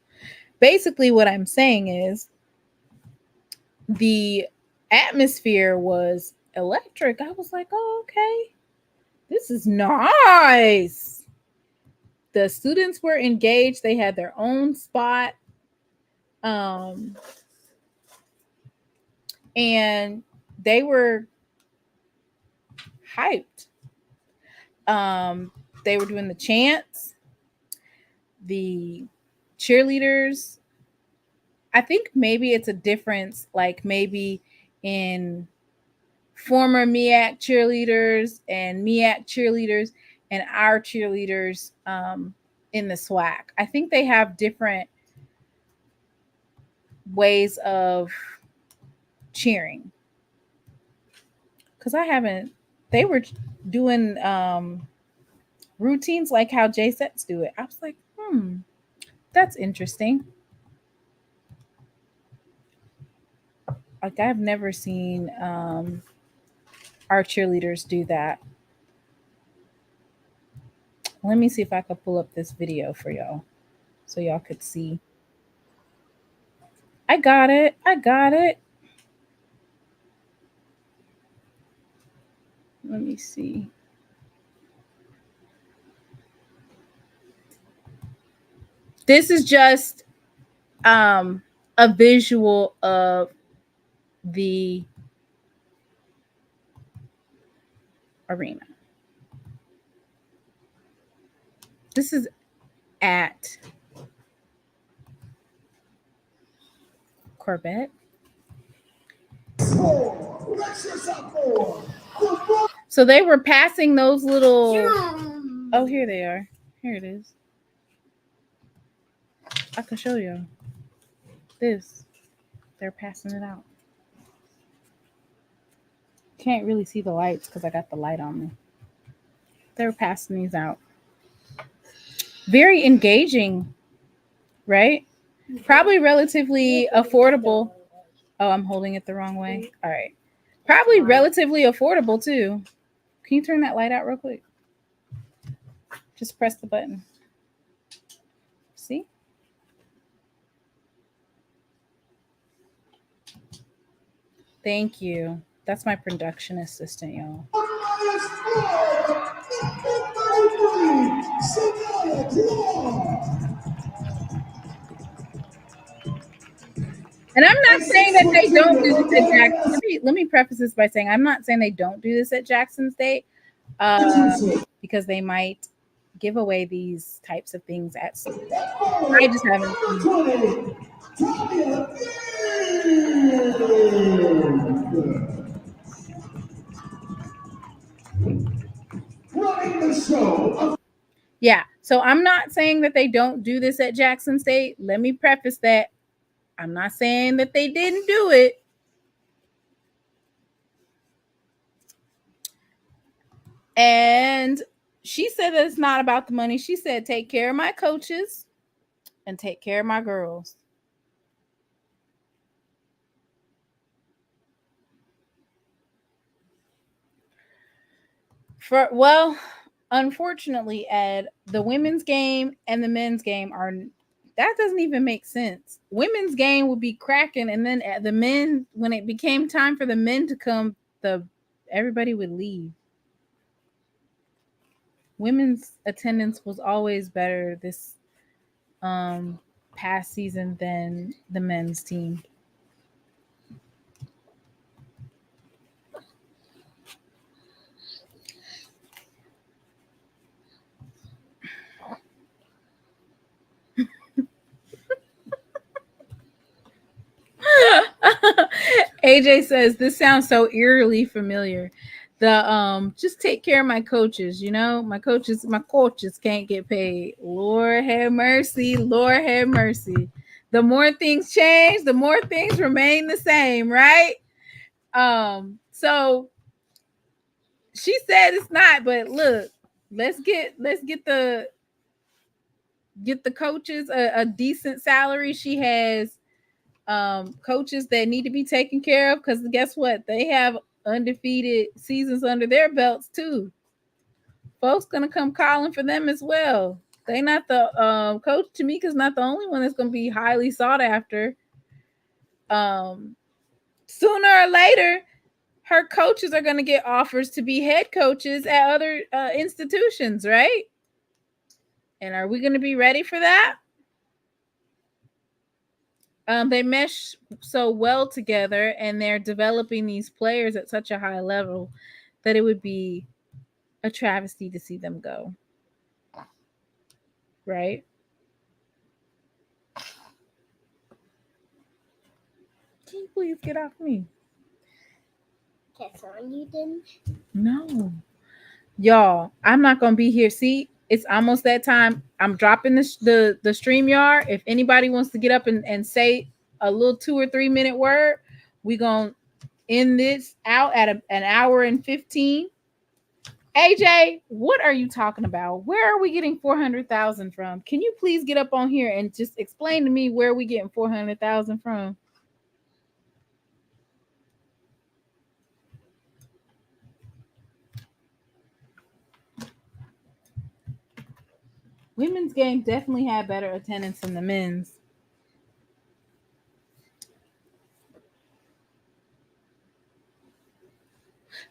Basically, what I'm saying is the atmosphere was electric. I was like, oh, okay, this is nice. The students were engaged. They had their own spot. And they were hyped. They were doing the chants, the cheerleaders. I think maybe it's a difference, like maybe in former MEAC cheerleaders and MEAC cheerleaders and our cheerleaders in the SWAC. I think they have different ways of cheering. Because they were doing routines like how J-Sets do it. I was like, that's interesting. Like, I've never seen our cheerleaders do that. Let me see if I could pull up this video for y'all so y'all could see. I got it. Let me see. This is just a visual of the arena. This is at Corbett. So they were passing those little. Oh, here they are. Here it is. I can show you this. They're passing it out. Can't really see the lights because I got the light on me. They were passing these out. Very engaging, right? Probably relatively affordable. Oh, I'm holding it the wrong way. All right. Probably relatively affordable too. Can you turn that light out real quick? Just press the button. See? Thank you. That's my production assistant, y'all. And I'm not saying that they don't do this at Jackson. Let me preface this by saying I'm not saying they don't do this at Jackson State because they might give away these types of things at school. I just haven't seen Yeah, so I'm not saying that they don't do this at Jackson State. Let me preface that. I'm not saying that they didn't do it. And she said that it's not about the money. She said, take care of my coaches and take care of my girls. Unfortunately, Ed, the women's game and the men's game that doesn't even make sense. Women's game would be cracking, and then the men, when it became time for the men to come, everybody would leave. Women's attendance was always better this past season than the men's team. AJ says, this sounds so eerily familiar. just take care of my coaches, my coaches can't get paid. Lord have mercy, Lord have mercy. The more things change, the more things remain the same, right? So she said it's not, but look, let's get the coaches a decent salary. She has coaches that need to be taken care of, because guess what? They have undefeated seasons under their belts too. Folks gonna come calling for them as well. They not the Coach Tomekia's not the only one that's gonna be highly sought after. Sooner or later, her coaches are gonna get offers to be head coaches at other institutions, right? And are we gonna be ready for that? They mesh so well together, and they're developing these players at such a high level that it would be a travesty to see them go. Right? Can you please get off me? That's on you then? No. Y'all, I'm not going to be here. See, it's almost that time. I'm dropping the StreamYard. If anybody wants to get up and say a little 2 or 3 minute word, we're going to end this out at an hour and 15. AJ, what are you talking about? Where are we getting 400,000 from? Can you please get up on here and just explain to me where we getting 400,000 from? Women's game definitely had better attendance than the men's.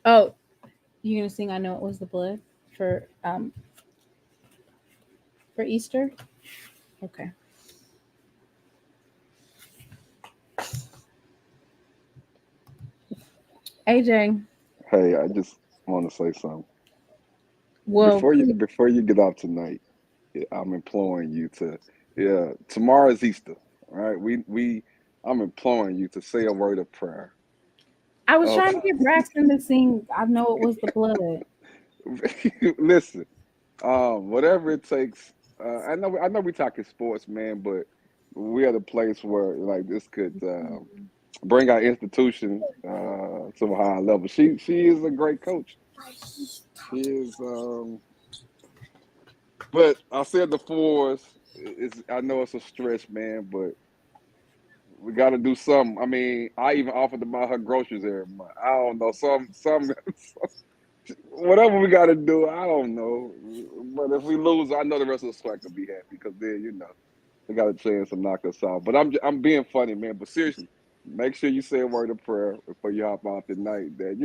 Oh, you gonna sing "I Know It Was the Blood" for Easter? Okay. AJ. Hey, I just want to say something. Well, Before you get out tonight, I'm imploring you to tomorrow is Easter, all right? I'm imploring you to say a word of prayer. I was trying to get Braxton to sing "I Know It Was the Blood." Listen, whatever it takes. I know we're talking sports, man, but we're at a place where like this could bring our institution to a higher level. She is a great coach. She is. But I said the fours. I know it's a stretch, man, but we got to do something. I mean, I even offered to buy her groceries every month. I don't know, some whatever we got to do. I don't know, but if we lose, I know the rest of the SWAC will be happy because then they got a chance to knock us out. But I'm being funny, man. But seriously, make sure you say a word of prayer before you hop off tonight. That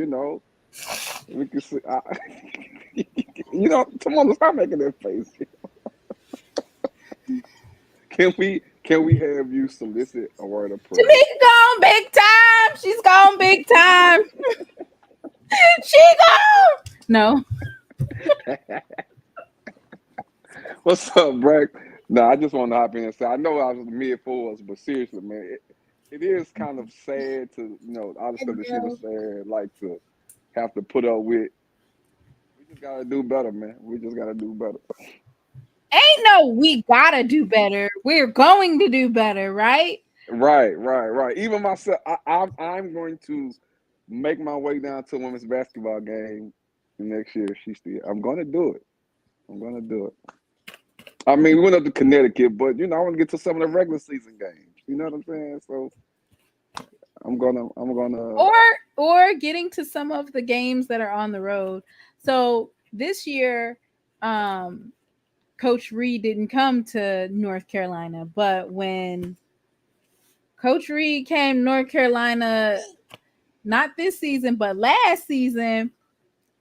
we can see. Tomorrow, stop making that face. Can we have you solicit a word of prayer? Tomekia gone big time. She's gone big time. She gone. No. What's up, Bragg? No, I just want to hop in and say I know I was mid-fours, but seriously, man, it is kind of sad to all the stuff that she was saying, like to have to put up with. We just gotta do better, man. We just gotta do better. Ain't no we gotta do better. We're going to do better, right? Right. Even myself, I'm going to make my way down to a women's basketball game next year. I'm gonna do it. I mean, we went up to Connecticut, but I want to get to some of the regular season games. You know what I'm saying? So I'm gonna or getting to some of the games that are on the road. So this year, Coach Reed didn't come to North Carolina, but when Coach Reed came to North Carolina, not this season, but last season,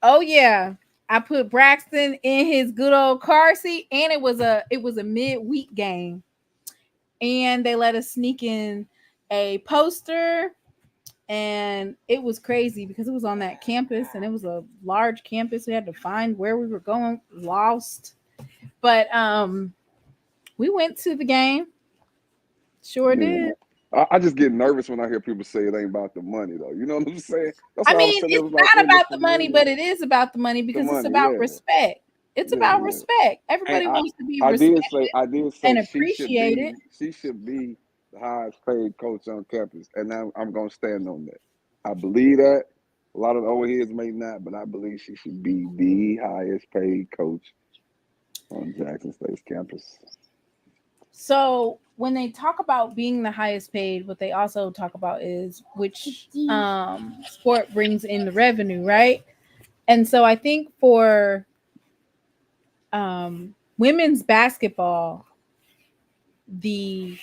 oh yeah, I put Braxton in his good old car seat, and it was a midweek game, and they let us sneak in a poster, and it was crazy because it was on that campus, and it was a large campus. We had to find where we were going, lost, but we went to the game. Sure did. I just get nervous when I hear people say it ain't about the money, though. You know what I'm saying? That's I why I was mean, saying it's it was like, not about the listen, money, man, but it is about the money because it's money, about yeah. respect. It's Yeah, about yeah. respect. And Everybody wants to be I did respected say and appreciated. she should be the highest paid coach on campus, and I'm gonna stand on that. I believe that. A lot of the old heads may not, but I believe she should be the highest paid coach on Jackson State's campus. So when they talk about being the highest paid, what they also talk about is which sport brings in the revenue, right? And so I think for women's basketball, the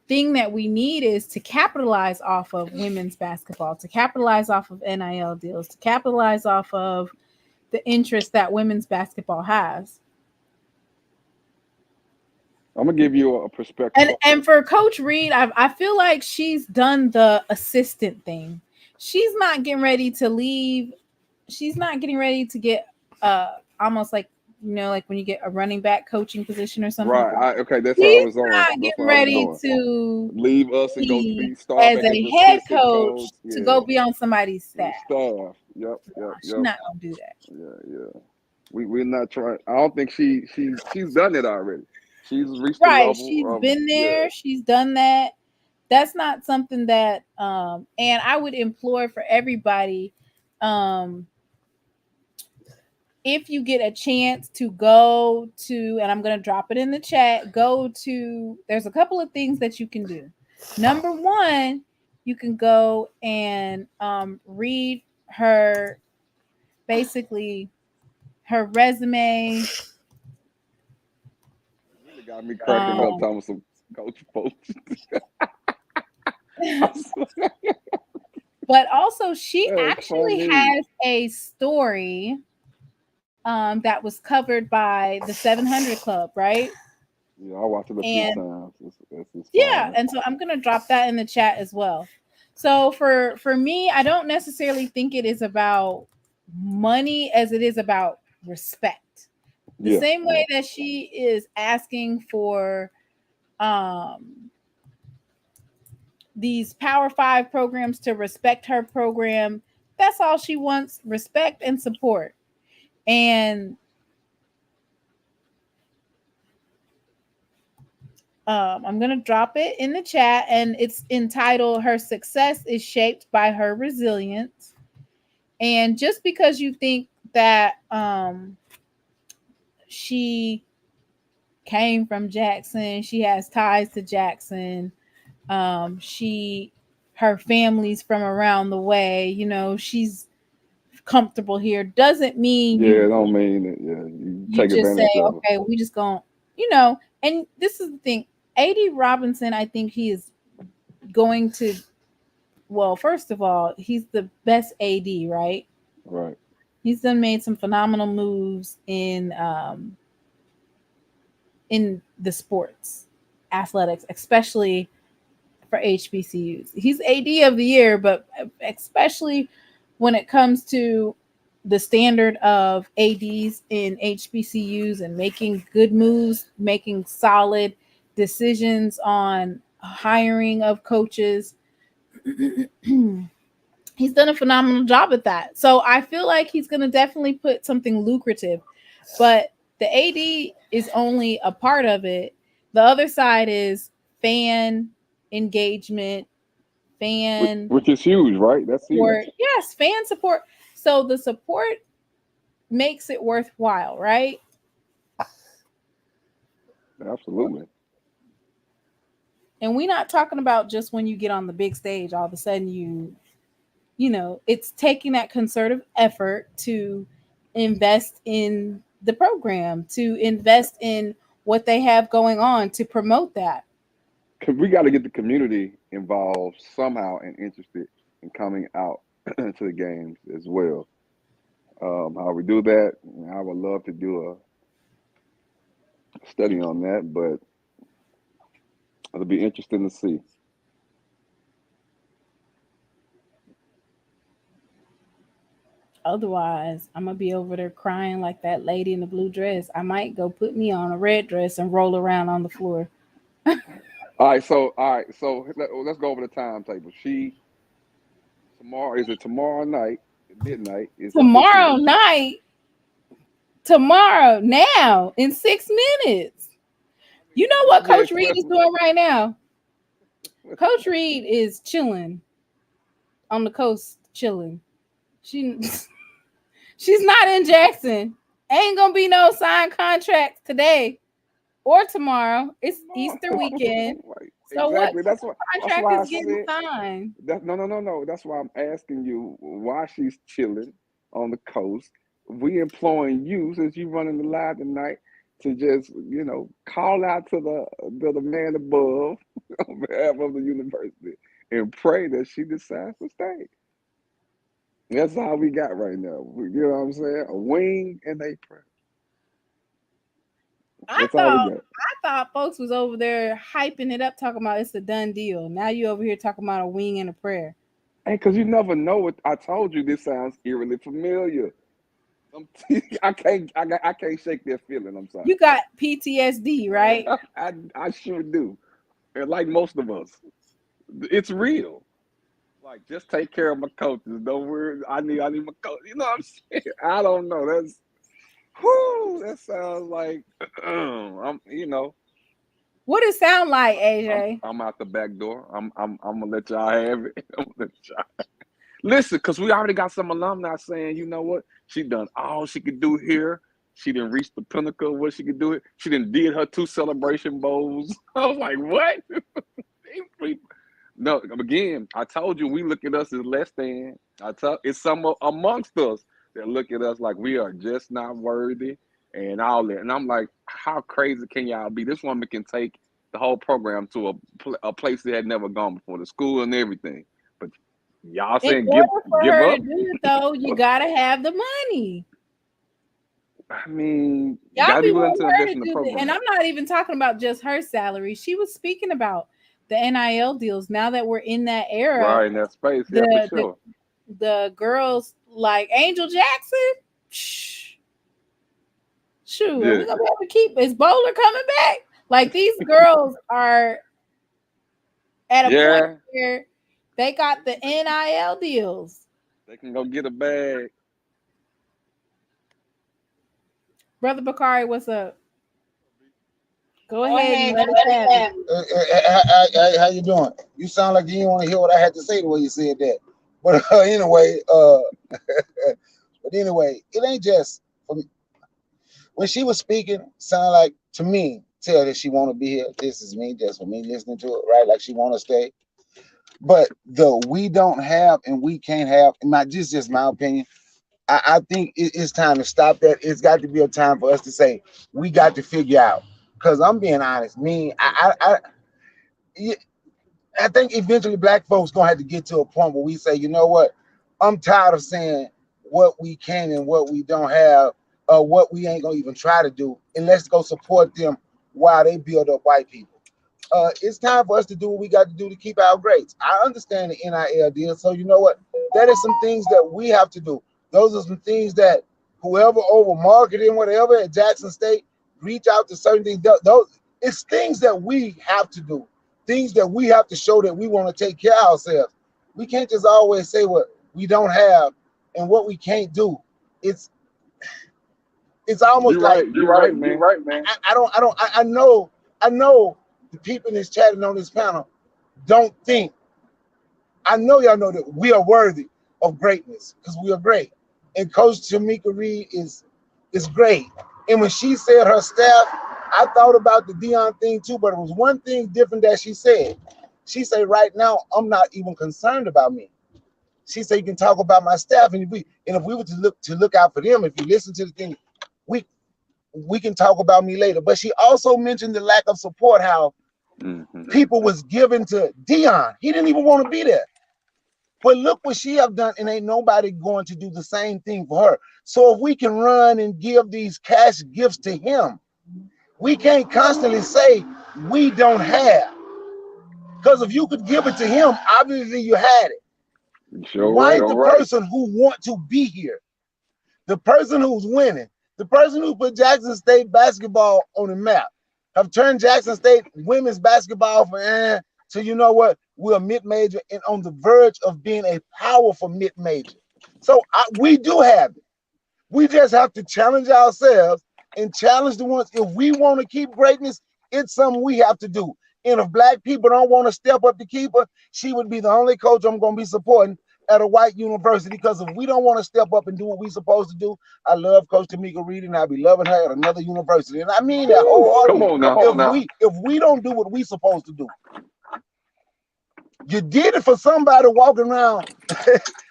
thing that we need is to capitalize off of women's basketball, to capitalize off of NIL deals, to capitalize off of the interest that women's basketball has. I'm gonna give you a perspective. And for Coach Reed, I feel like she's done the assistant thing. She's not getting ready to leave. She's not getting ready to get almost like, you know, like when you get a running back coaching position or something. Right. Okay, that's how I She's was on. not That's getting where I was ready going. to Leave us and go be start as back a as head assistant coach to go be on somebody's staff. Yep. She's not gonna do that. Yeah. We're not trying. I don't think she's done it already. She's reached the Right. level. She's been there. Yeah. She's done that. That's not something that and I would implore for everybody, if you get a chance to go to, and I'm going to drop it in the chat, there's a couple of things that you can do. Number one, you can go and read her, basically her resume. Really got me cracking up, talking some coach folks. But also, she actually has a story that was covered by the 700 Club, right? Yeah, I watched it a few times. Yeah, and so I'm gonna drop that in the chat as well. So for me, I don't necessarily think it is about money as it is about respect. The same way that she is asking for these Power 5 programs to respect her program, that's all she wants, respect and support. And I'm going to drop it in the chat, and it's entitled "Her Success is Shaped by Her Resilience." And just because you think that she came from Jackson, she has ties to Jackson, her family's from around the way, you know, she's comfortable here, doesn't mean don't mean it. You take just advantage say, of okay, it. we just gonna, you know. And this is the thing, AD Robinson, I think he is going to, well, first of all, he's the best AD, right? Right. He's done made some phenomenal moves in the sports, athletics, especially for HBCUs. He's AD of the year, but especially when it comes to the standard of ADs in HBCUs and making good moves, making solid decisions on hiring of coaches. He's done a phenomenal job at that. So I feel like he's going to definitely put something lucrative, but the AD is only a part of it. The other side is fan engagement, which is huge, right? That's support. huge. Yes, fan support. So the support makes it worthwhile, right? Absolutely. And we're not talking about just when you get on the big stage, all of a sudden you know, it's taking that concerted effort to invest in the program, to invest in what they have going on, to promote that. We got to get the community involved somehow and interested in coming out to the games as well. How we do that, I would love to do a study on that, but it'll be interesting to see. Otherwise, I'm gonna be over there crying like that lady in the blue dress. I might go put me on a red dress and roll around on the floor. All right, so let's go over the timetable. Tomorrow night, midnight? Is it Tomorrow night. Tomorrow, now, in 6 minutes. You know what Coach Reed is doing right now? Coach Reed is chilling on the coast, chilling. She's not in Jackson. Ain't gonna be no signed contracts today or tomorrow. It's Easter weekend. So exactly. That's why is getting signed. No. That's why I'm asking you why she's chilling on the coast. We employing you, since you running the live tonight, to just call out to the man above on behalf of the university and pray that she decides to stay. That's all we got right now. You know what I'm saying? A wing and a prayer. I thought folks was over there hyping it up, talking about it's a done deal. Now you over here talking about a wing and a prayer. Hey, because you never know what I told you. This sounds eerily familiar. I can't shake that feeling. I'm sorry. You got PTSD, right? I sure do. And like most of us, it's real. Like, just take care of my coaches. Don't worry. I need my coach. You know what I'm saying? I don't know. That sounds like What it sound like, AJ? I'm out the back door. I'm gonna let y'all have it. Listen, because we already got some alumni saying, you know what? She done all she could do here. She didn't reach the pinnacle of what she could do it. She didn't did her 2 celebration bowls. I was like, what? No, again, I told you we look at us as less than. It's some amongst us that look at us like we are just not worthy and all that. And I'm like, how crazy can y'all be? This woman can take the whole program to a place they had never gone before, the school and everything. But y'all saying give up? To do it, though, you gotta have the money. I mean, you y'all gotta be be willing to invest in do the program. And I'm not even talking about just her salary. She was speaking about the NIL deals. Now that we're in that era, right, in that space, yeah, for sure. The girls like Angel Jackson, shoot, we're gonna be able to keep. Is Bowler coming back? Like, these girls are at a point where they got the NIL deals. They can go get a bag. Brother Bakari, what's up? Go ahead and let us have it. How you doing? You sound like you didn't want to hear what I had to say the way you said that. But anyway, it ain't just for me. When she was speaking, sound like to me, tell that she want to be here. This is me, just for me listening to it, right? Like she want to stay. But we don't have and we can't have, not just my opinion. I think it's time to stop that. It's got to be a time for us to say we got to figure out. Because I'm being honest, I think eventually black folks gonna have to get to a point where we say, you know what, I'm tired of saying what we can and what we don't have, what we ain't gonna even try to do, and let's go support them while they build up white people. It's time for us to do what we got to do to keep our grades. I understand the NIL deal, so you know what, that is some things that we have to do. Those are some things that whoever over marketing, whatever at Jackson State, reach out to certain things. Those it's things that we have to do, things that we have to show that we want to take care of ourselves. We can't just always say what we don't have and what we can't do. It's almost like you're right, man. I know the people that's chatting on this panel don't think. I know y'all know that we are worthy of greatness because we are great. And Coach Tomekia Reed is great. And when she said her staff, I thought about the Dion thing too, but it was one thing different that she said. She said, right now, I'm not even concerned about me. She said, you can talk about my staff. And if we were to look out for them, if you listen to the thing, we can talk about me later. But she also mentioned the lack of support, how people was given to Dion. He didn't even want to be there. But look what she have done, and ain't nobody going to do the same thing for her. So if we can run and give these cash gifts to him, we can't constantly say we don't have. Because if you could give it to him, obviously you had it. Sure. Why the person who want to be here, the person who's winning, the person who put Jackson State basketball on the map, have turned Jackson State women's basketball from to, you know what, we're a mid-major and on the verge of being a powerful mid-major. So we do have it. We just have to challenge ourselves and challenge the ones. If we want to keep greatness, it's something we have to do. And if black people don't want to step up to keep her, she would be the only coach I'm going to be supporting at a white university, because if we don't want to step up and do what we're supposed to do, I love Coach Tomekia Reed and I'll be loving her at another university. And I mean that wholeheartedly. Come on now. If we don't do what we're supposed to do, you did it for somebody walking around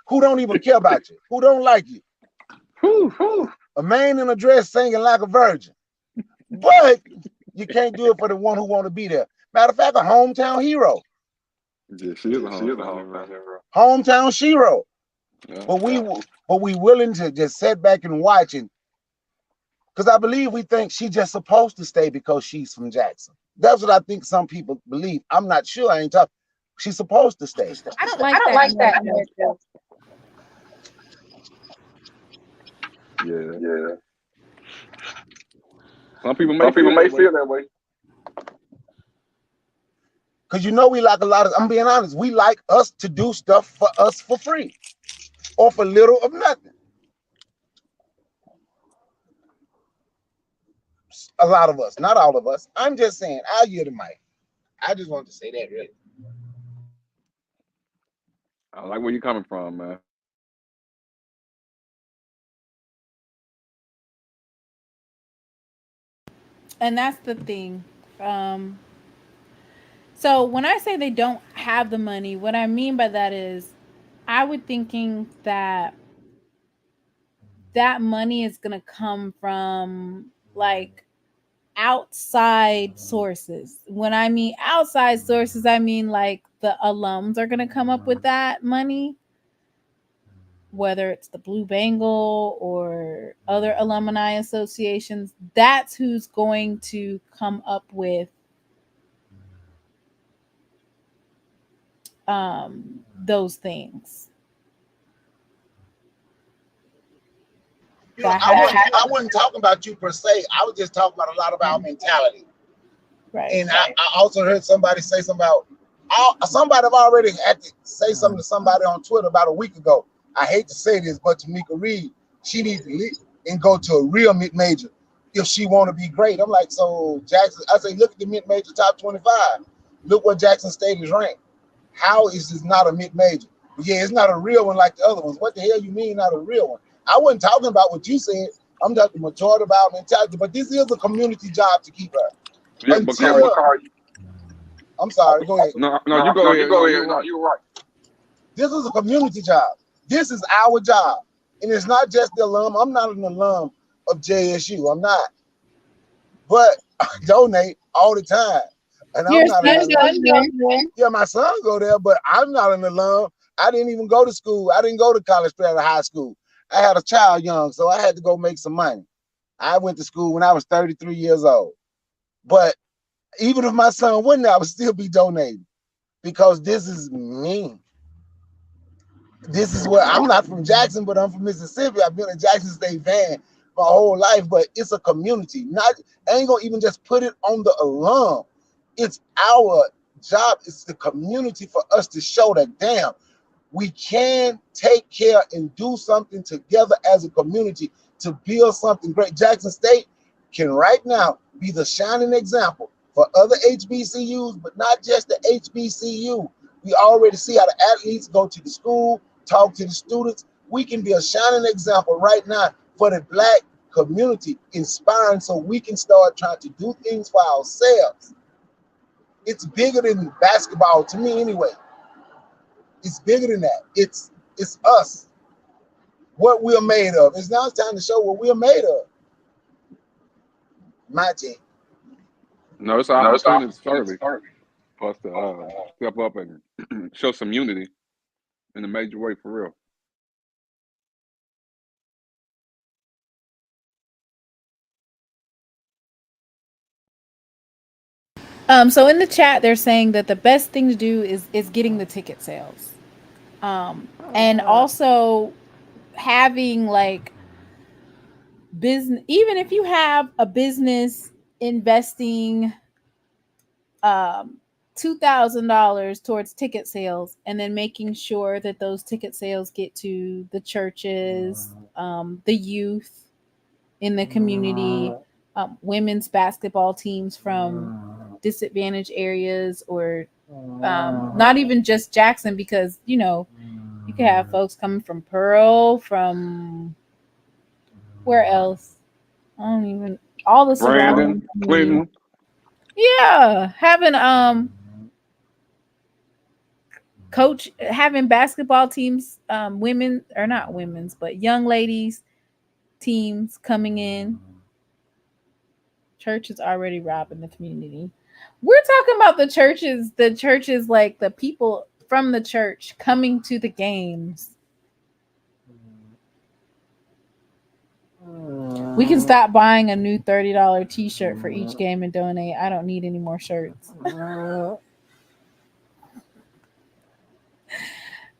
who don't even care about you, who don't like you. A man in a dress singing like a virgin. But you can't do it for the one who want to be there. Matter of fact, a hometown hero. Yeah, she is a hometown hero. Hometown shero. Yeah. But we willing to just sit back and watch it. Because I believe we think she's just supposed to stay because she's from Jackson. That's what I think some people believe. I'm not sure. I ain't talking. She's supposed to stay. I don't like that. Yeah. Some people may feel that way. Because you know we like a lot of, I'm being honest, we like us to do stuff for us for free or for little of nothing. A lot of us, not all of us. I'm just saying, I'll yield the mic. I just wanted to say that, really. I like where you're coming from, man. And that's the thing. So when I say they don't have the money, what I mean by that is I would thinking that that money is going to come from like outside sources. When I mean outside sources, I mean like the alums are going to come up with that money, whether it's the Blue Bengal or other alumni associations. That's who's going to come up with those things. You know, I wasn't talking about you per se. I was just talking about a lot of our mentality. Right. And I also heard somebody say something about, somebody have already had to say something to somebody on Twitter about a week ago. I hate to say this, but Tomekia Reed, she needs to leave and go to a real mid-major if she want to be great. I'm like, so Jackson, I say, look at the mid-major top 25. Look where Jackson State is ranked. How is this not a mid-major? Yeah, it's not a real one like the other ones. What the hell you mean not a real one? I wasn't talking about what you said. I'm talking majority about mentality, but this is a community job to keep her. Yeah, I'm sorry, go ahead. No, you go ahead. No, you're right. This is a community job. This is our job. And it's not just the alum. I'm not an alum of JSU. I'm not. But I donate all the time. And I'm not an alum. Yeah, my son go there, but I'm not an alum. I didn't even go to school. I didn't go to college straight out of high school. I had a child young, so I had to go make some money. I went to school when I was 33 years old. But even if my son wouldn't, I would still be donating because this is me. This is where I'm not from Jackson, but I'm from Mississippi. I've been a Jackson State fan my whole life, but it's a community. I ain't gonna even just put it on the alum. It's our job. It's the community for us to show that, damn, we can take care and do something together as a community to build something great. Jackson State can right now be the shining example for other HBCUs, but not just the HBCU. We already see how the athletes go to the school, talk to the students. We can be a shining example right now for the Black community, inspiring so we can start trying to do things for ourselves. It's bigger than basketball to me anyway. It's bigger than that. It's us, what we're made of. It's now time to show what we're made of. My team. No, it's our opportunity for us to step up and show some unity in a major way for real. So in the chat, they're saying that the best thing to do is getting the ticket sales, and also having like business. Even if you have a business investing $2,000 towards ticket sales, and then making sure that those ticket sales get to the churches, the youth in the community, women's basketball teams from disadvantaged areas, or not even just Jackson, because you know you could have folks coming from Pearl, from where else? I don't even, all the surrounding Brandon, Clinton. Yeah, having coach, having basketball teams, women, or not women's, but young ladies teams coming in. Church is already robbing the community. We're talking about the churches like the people from the church coming to the games. We can stop buying a new $30 t-shirt for each game and donate. I don't need any more shirts.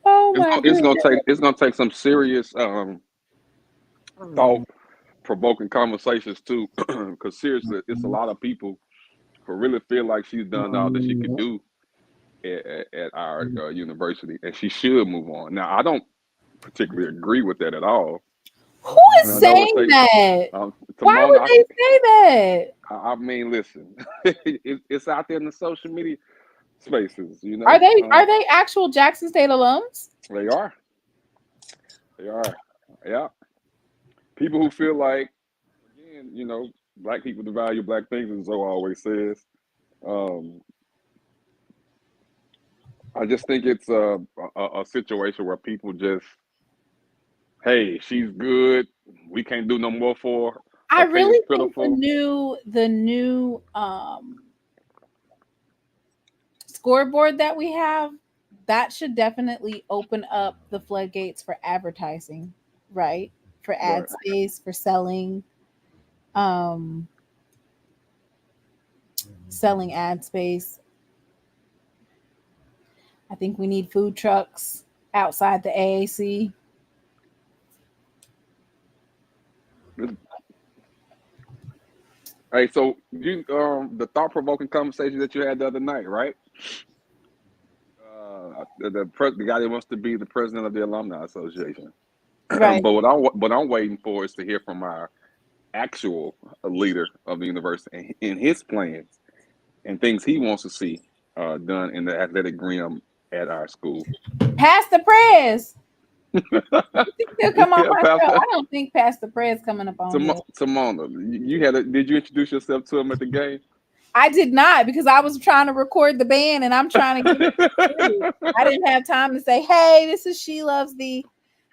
Oh my goodness. It's gonna take some serious thought provoking conversations too, because seriously, it's a lot of people who really feel like she's done all that she could do at our university, and she should move on. Now, I don't particularly agree with that at all. Who is saying that? Why would they say that? I mean, listen, it's out there in the social media spaces. You know, are they actual Jackson State alums? They are. Yeah. People who feel like, again, you know, black people devalue black things, as Zoe always says. I just think it's a situation where people just, hey, she's good. We can't do no more for her. I really think the new scoreboard that we have, that should definitely open up the floodgates for advertising, right? For ad space, for selling ad space. I think we need food trucks outside the AAC. Hey, so you the thought-provoking conversation that you had the other night, right? The guy that wants to be the president of the Alumni Association. Right. But what I'm waiting for is to hear from our actual leader of the university and his plans and things he wants to see done in the athletic realm at our school. Pastor Prez. He'll come on my show. I don't think Pastor Prez coming up on here. Tamona, did you introduce yourself to him at the game? I did not, because I was trying to record the band and I'm trying to get it. I didn't have time to say, hey, this is SheLovesThee.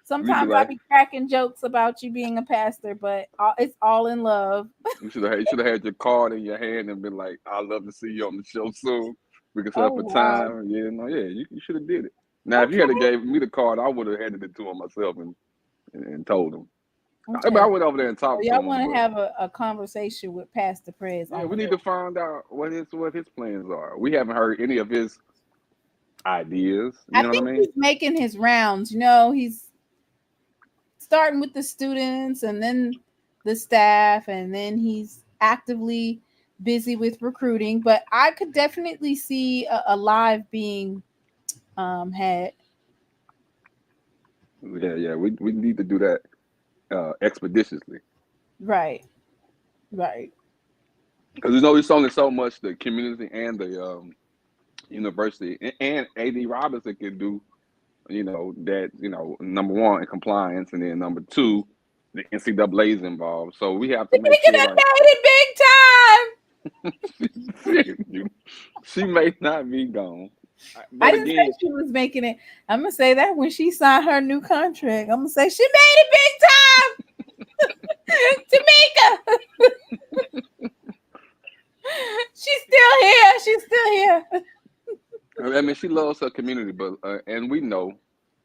Sometimes I be cracking jokes about you being a pastor, but it's all in love. You should have had your card in your hand and been like, I'd love to see you on the show soon. We can set up a time. You should have did it. Now, if you had gave me the card, I would have handed it to him myself and told him. Okay. I mean, I went over there and talked to him. Y'all want to have a conversation with Pastor Prez? Yeah, we need to find out what his plans are. We haven't heard any of his ideas. You know what I mean? He's making his rounds. You know, he's starting with the students and then the staff, and then he's actively busy with recruiting. But I could definitely see a live being had. Yeah. We need to do that expeditiously. Right. Because there's only so much the community and the university and AD Robinson can do. You know that. You know, number one, in compliance, and then number two, the NCAA is involved. So we have to make sure. Big time. She may not be gone. I didn't say she was making it. I'm gonna say that when she signed her new contract, I'm gonna say she made it big time. Tomekia. She's still here. I mean, she loves her community, but and we know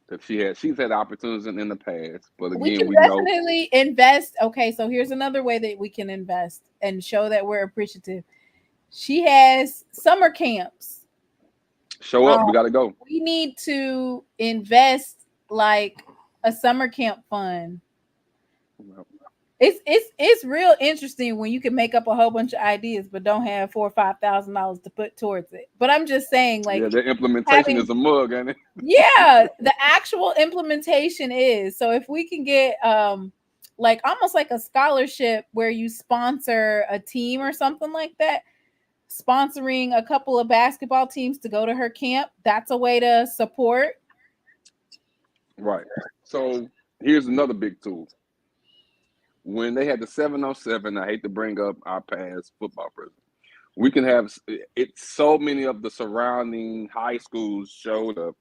that she's had opportunities in the past. But again, we can definitely invest. Okay, so here's another way that we can invest and show that we're appreciative. She has summer camps. Show up, we gotta go. We need to invest like a summer camp fund It's real interesting when you can make up a whole bunch of ideas but don't have $4,000 or $5,000 to put towards it. But I'm just saying, like, yeah, the implementation is a mug, ain't it? yeah, the actual implementation is. So if we can get like almost like a scholarship where you sponsor a team or something like that, sponsoring a couple of basketball teams to go to her camp, that's a way to support. Right. So here's another big tool. When they had the 7-on-7, I hate to bring up our past football president. We can have it. So many of the surrounding high schools showed up.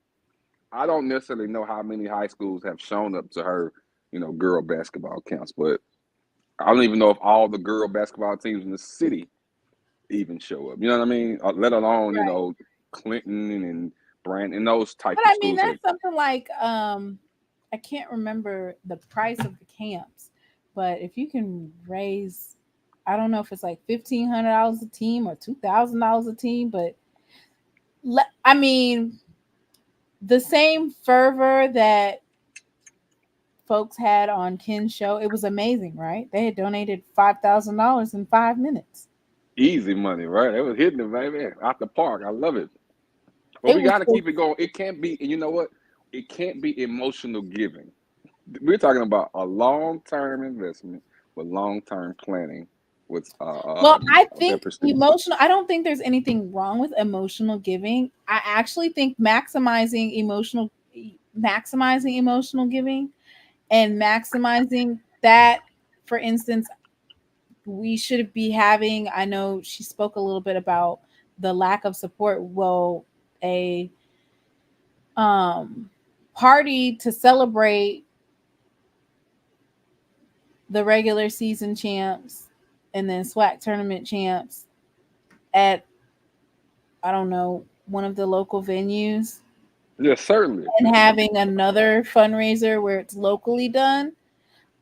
I don't necessarily know how many high schools have shown up to her, girl basketball camps, but I don't even know if all the girl basketball teams in the city even show up. You know what I mean? Let alone, Right. Clinton and Brandon and those type But of I mean, schools. that's something like I can't remember the price of the camps, but if you can raise, I don't know if it's like $1,500 a team or $2,000 a team, but I mean, the same fervor that folks had on Ken's show, it was amazing, right? They had donated $5,000 in 5 minutes. Easy money, right? It was hitting it, baby, out the park. I love it. But we got to keep it going. It can't be, and you know what? It can't be emotional giving. We're talking about a long-term investment with long-term planning. With well, I think emotional. I don't think there's anything wrong with emotional giving. I actually think maximizing emotional giving and maximizing that. For instance, we should be having. I know she spoke a little bit about the lack of support. Well, a party to celebrate the regular season champs and then SWAC Tournament Champs at, I don't know, one of the local venues. Yes, certainly. And having another fundraiser where it's locally done.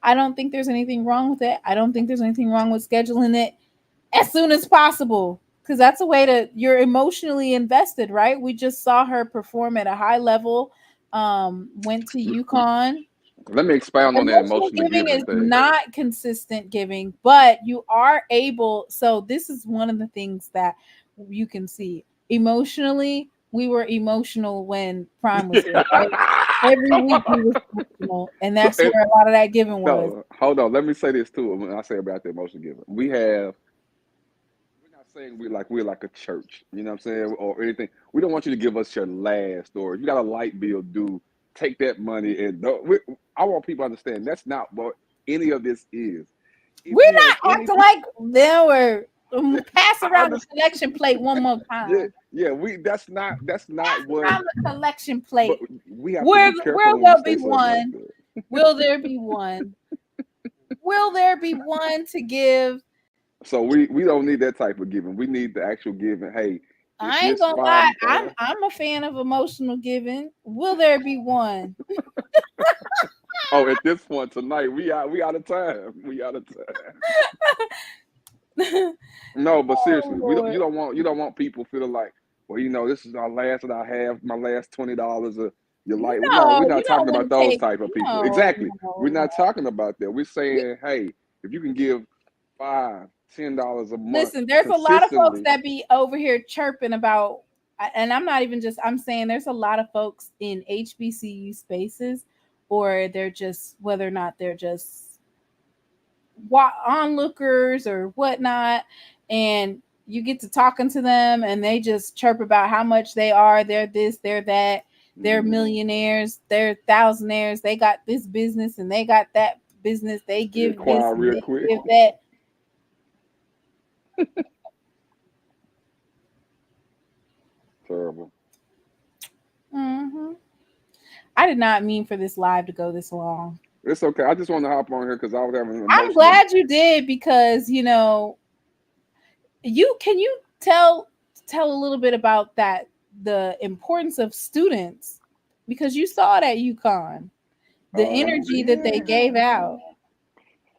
I don't think there's anything wrong with it. I don't think there's anything wrong with scheduling it as soon as possible, because that's a way to, you're emotionally invested, right? We just saw her perform at a high level, went to UConn. Let me expound on that emotional giving is thing. not consistent giving, but you are able. So this is one of the things that you can see. Emotionally, we were emotional when Prime was here. Right? Every week we were emotional, and that's where a lot of that giving was. No, hold on. Let me say this too. When I say about the emotional giving, we're not saying we're like a church, you know what I'm saying, or anything. We don't want you to give us your last, or if you got a light bill due, take that money and I want people to understand that's not what any of this is. We're not acting like they were pass around the collection plate one more time. Yeah, that's not what around the collection plate. We have will there be one? Will there be one? Will there be one to give? So we don't need that type of giving. We need the actual giving. Hey, I ain't gonna lie, I'm a fan of emotional giving. Will there be one? Oh, at this point tonight, we out of time. No, but seriously, you don't want people feeling like, well, this is our last that I have, my last $20 of your life. No, we're not talking about those type of people. Exactly. We're not talking about that. We're saying, hey, if you can give $5, $10 a month. Listen, there's a lot of folks that be over here chirping about, and I'm not even just, I'm saying there's a lot of folks in HBCU spaces, or they're just, whether or not they're just onlookers or whatnot, and you get to talking to them and they just chirp about how much they are, they're this, they're that, they're millionaires, they're thousandaires, they got this business and they got that business, they give this and they give that. Terrible. I did not mean for this live to go this long. It's okay. I just want to hop on here because I was having. I'm glad you did, because can you tell a little bit about that, the importance of students, because you saw it at UConn, the energy that they gave out.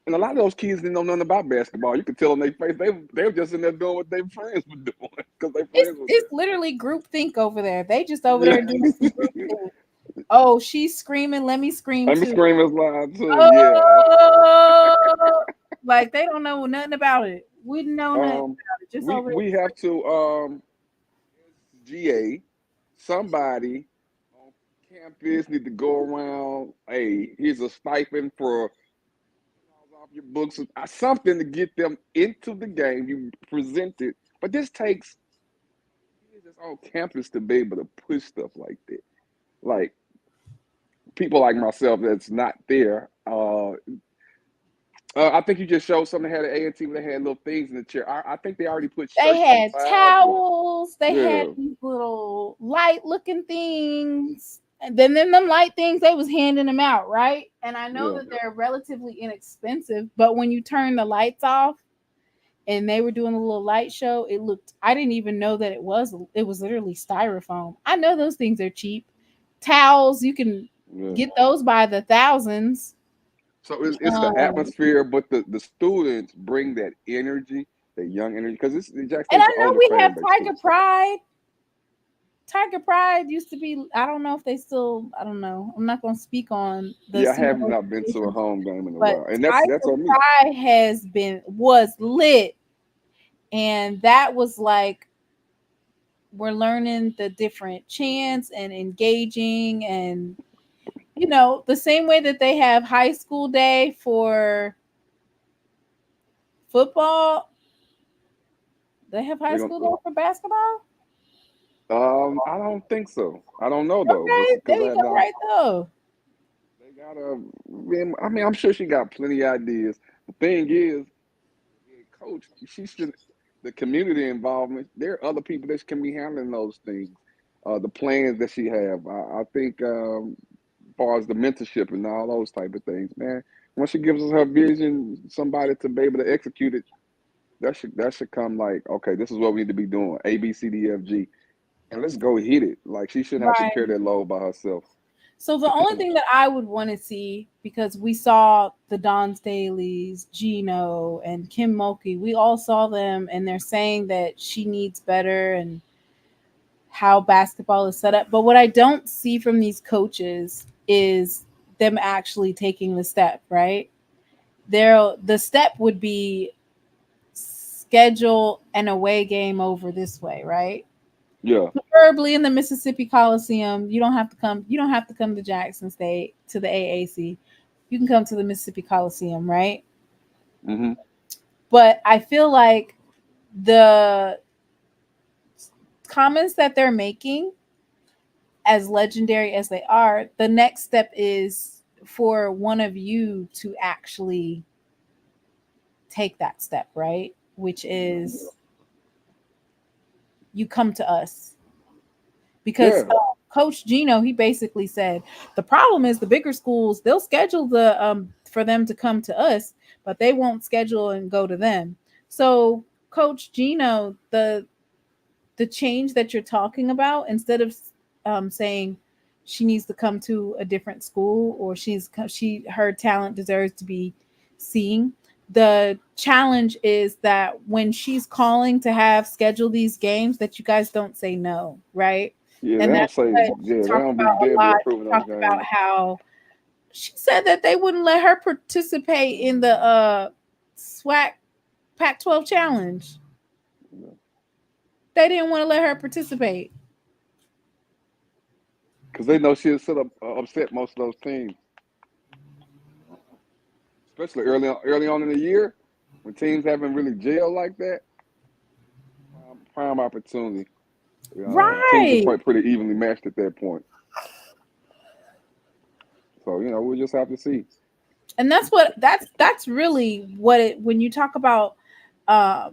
And a lot of those kids didn't know nothing about basketball. You could tell on their face they were just in there doing what their friends were doing because their friends. It's literally group think over there. They just over there doing some group think. Oh, she's screaming. Let me scream Let me too. scream as loud too. Oh, like they don't know nothing about it. We didn't know nothing Yeah. about it. Just We over we have to GA somebody on campus need to go around. Hey, here's a stipend for off your books, something to get them into the game. You present it, but this takes just on campus to be able to push stuff like that. Like people like myself that's not there. I think you just showed something that had an A and T that had little things in the chair. I think they already put They shirts and had towels. towels. They had Yeah. these little light looking things. And then them light things, they was handing them out, right? And I know Yeah. that they're relatively inexpensive, but when you turn the lights off and they were doing a little light show, it looked, I didn't even know that it was literally styrofoam. I know those things are cheap. Towels, you can Yeah. get those by the thousands. So it's the atmosphere, but the students bring that energy, that young energy, because it's Jack And State's I an know older we fan have base Tiger too. Pride. Tiger Pride used to be, I don't know if they still, I don't know. I'm not going to speak on the Yeah, I have senior not been to a organizations, home game in a but while, and that's Tiger on me. Pride was lit. And that was like, we're learning the different chants and engaging, and the same way that they have high school day for football, they have high They're school day for basketball. I don't think so. I don't know though, but Okay, there because I you have go, not. right there. They gotta. I mean, I'm sure she got plenty of ideas. The thing is, coach, she should. The community involvement. There are other people that can be handling those things. The plans that she have. I think, as far as the mentorship and all those type of things, man. Once she gives us her vision, somebody to be able to execute it, that should come like, okay, this is what we need to be doing. A, B, C, D, F, G, and let's go hit it. Like she shouldn't have to Right. carry that load by herself. So the only thing that I would want to see, because we saw the Don Staley's, Geno, and Kim Mulkey, we all saw them, and they're saying that she needs better and how basketball is set up. But what I don't see from these coaches is them actually taking the step, right? The step would be schedule an away game over this way, right? Yeah. Preferably in the Mississippi Coliseum. You don't have to come. You don't have to come to Jackson State to the AAC. You can come to the Mississippi Coliseum, right? Mm-hmm. But I feel like the comments that they're making, as legendary as they are, the next step is for one of you to actually take that step, right? Which is you come to us. Because Yeah. Coach Geno, he basically said the problem is the bigger schools, they'll schedule the for them to come to us, but they won't schedule and go to them. So Coach Geno, the change that you're talking about, instead of saying she needs to come to a different school or her talent deserves to be seen, the challenge is that when she's calling to have schedule these games, that you guys don't say no, right? Yeah, they And don't that's say, what she yeah, they talked don't be about a dead be lot. She approving those talked about games. how she said that they wouldn't let her participate in the SWAC Pac-12 challenge. Yeah. They didn't want to let her participate. Because they know she'll sit up upset most of those teams, especially early on in the year when teams haven't really gelled like that. Prime opportunity. Teams are Right. pretty evenly matched at that point. So we'll just have to see. And that's really what it, when you talk about I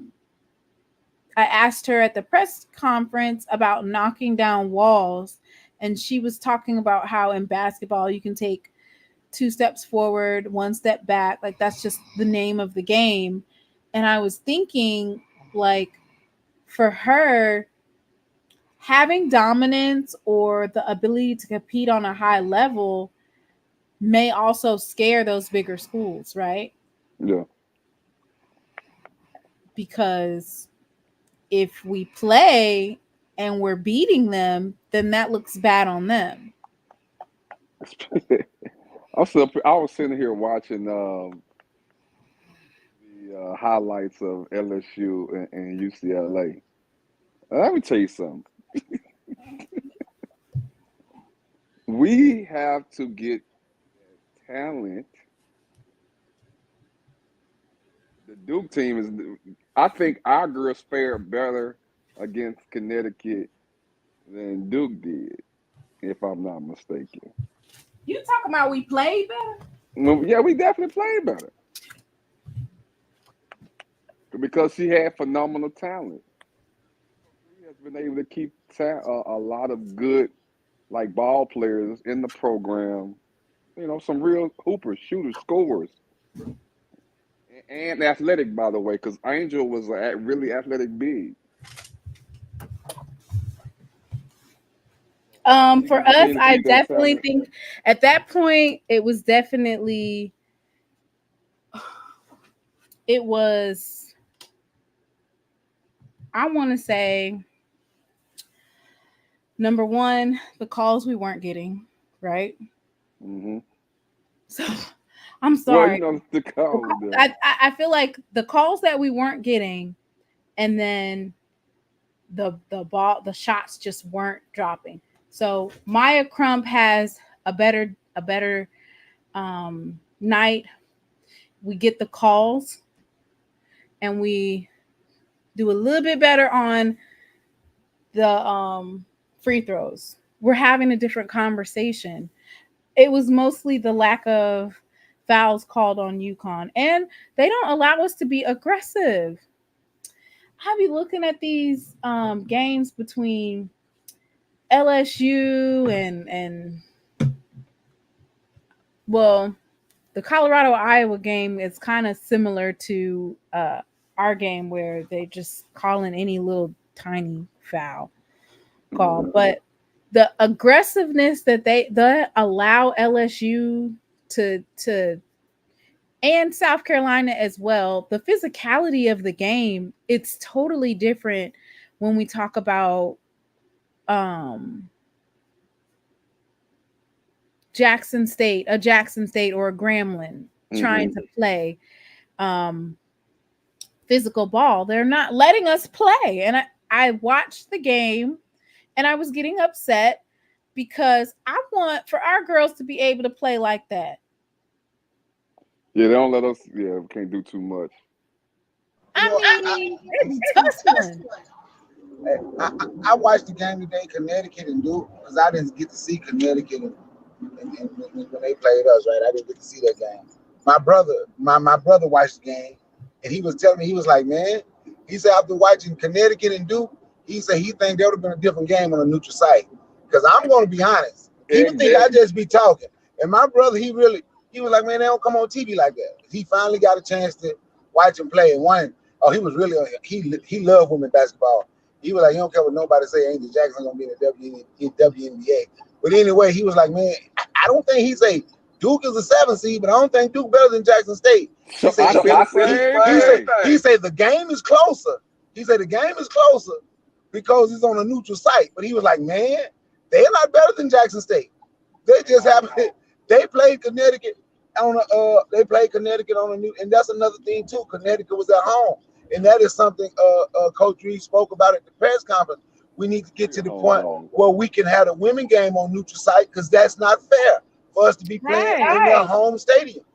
asked her at the press conference about knocking down walls, and she was talking about how in basketball you can take 2 steps forward, 1 step back, like that's just the name of the game. And I was thinking, like, for her, having dominance or the ability to compete on a high level may also scare those bigger schools, right? Yeah. Because if we play and we're beating them, then that looks bad on them. I was sitting here watching the highlights of LSU and UCLA. Let me tell you something. We have to get talent. The Duke team is. I think our girls fared better against Connecticut than Duke did, if I'm not mistaken. You talking about we played better? Well, yeah, we definitely played better because she had phenomenal talent. She has been able to keep a lot of good, like, ball players in the program. You know, some real hoopers, shooters, scorers, and athletic, by the way, because Angel was a really athletic big. For us, I definitely think at that point it was definitely I want to say, number one, the calls we weren't getting, right? Mm-hmm. So I'm sorry. Well, you know, the calls. I feel like the calls that we weren't getting, and then the shots just weren't dropping. So Maya Crump has a better night. We get the calls, and we do a little bit better on the free throws. We're having a different conversation. It was mostly the lack of fouls called on UConn, and they don't allow us to be aggressive. I'll be looking at these games between LSU and well, the Colorado-Iowa game is kind of similar to our game where they just calling any little tiny foul call. But the aggressiveness that they allow LSU to and South Carolina as well, the physicality of the game, it's totally different when we talk about Jackson State or a Grambling trying to play physical ball. They're not letting us play. And I watched the game and I was getting upset because I want for our girls to be able to play like that. Yeah, they don't let us. Yeah, we can't do too much. I mean, it's tussling. I watched the game today, Connecticut and Duke, because I didn't get to see Connecticut and when they played us, right? I didn't get to see that game. My brother watched the game, and he was telling me, he was like, man, he said after watching Connecticut and Duke, he said he think there would have been a different game on a neutral site. Because I'm going to be honest, people think I just be talking, and my brother, he was like, man, they don't come on TV like that. He finally got a chance to watch him play, and he was really he loved women basketball. He was like, you don't care what nobody say, Angel Jackson gonna be in the WNBA. But anyway, he was like, man, I don't think he say Duke is a 7 seed, but I don't think Duke better than Jackson State. He said the game is closer. He said the game is closer because it's on a neutral site. But he was like, man, they're not better than Jackson State. They just haven't. They played Connecticut on a new, and that's another thing too. Connecticut was at home. And that is something Coach Reed spoke about at the press conference. We need to get to the point where we can have a women game on neutral site, because that's not fair for us to be playing in their home stadium.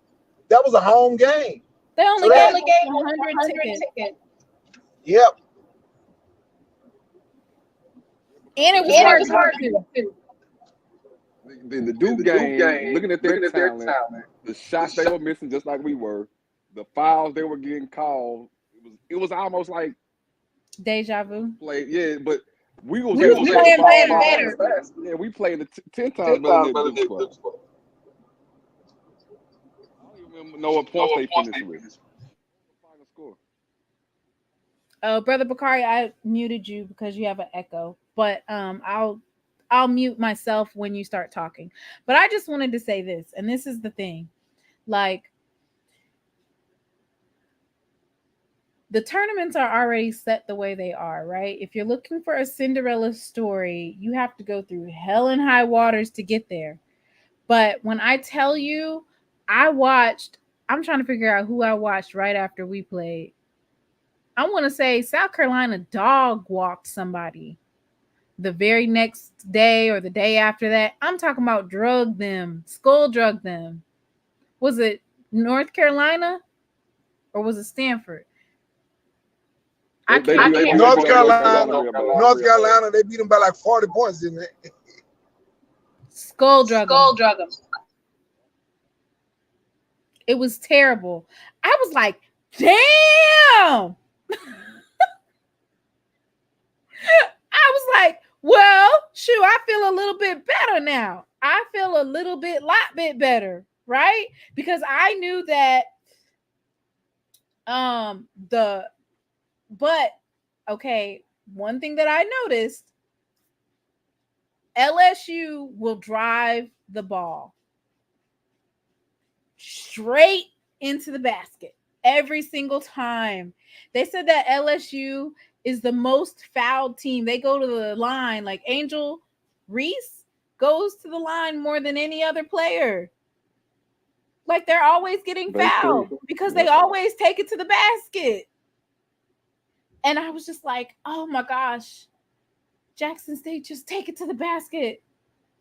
That was a home game. They only gave 100 tickets. Yep. And it was hard too. The Duke game, looking at their talent, the shots they were missing just like we were, the fouls they were getting called, it was almost like deja vu. Yeah, but we was playing better. Yeah, we played 10 times better than Duke. I don't even know what points they finished with. Final score. Oh, Brother Bakari, I muted you because you have an echo. But I'll mute myself when you start talking. But I just wanted to say this, and this is the thing. Like, the tournaments are already set the way they are, right? If you're looking for a Cinderella story, you have to go through hell and high waters to get there. But when I tell you, I'm trying to figure out who I watched right after we played. I want to say South Carolina dog walked somebody the very next day or the day after that. I'm talking about drug them, skull drug them. Was it North Carolina or was it Stanford? North Carolina, they beat them by like 40 points, didn't they? Skull drug them. It was terrible. I was like, damn. I was like, well, shoot, I feel a little bit better now. I feel a lot bit better, right? Because I knew that one thing that I noticed, LSU will drive the ball straight into the basket every single time. They said that LSU is the most fouled team. They go to the line, like Angel Reese goes to the line more than any other player. Like they're always getting fouled because they always take it to the basket. And I was just like, oh my gosh, Jackson State, just take it to the basket.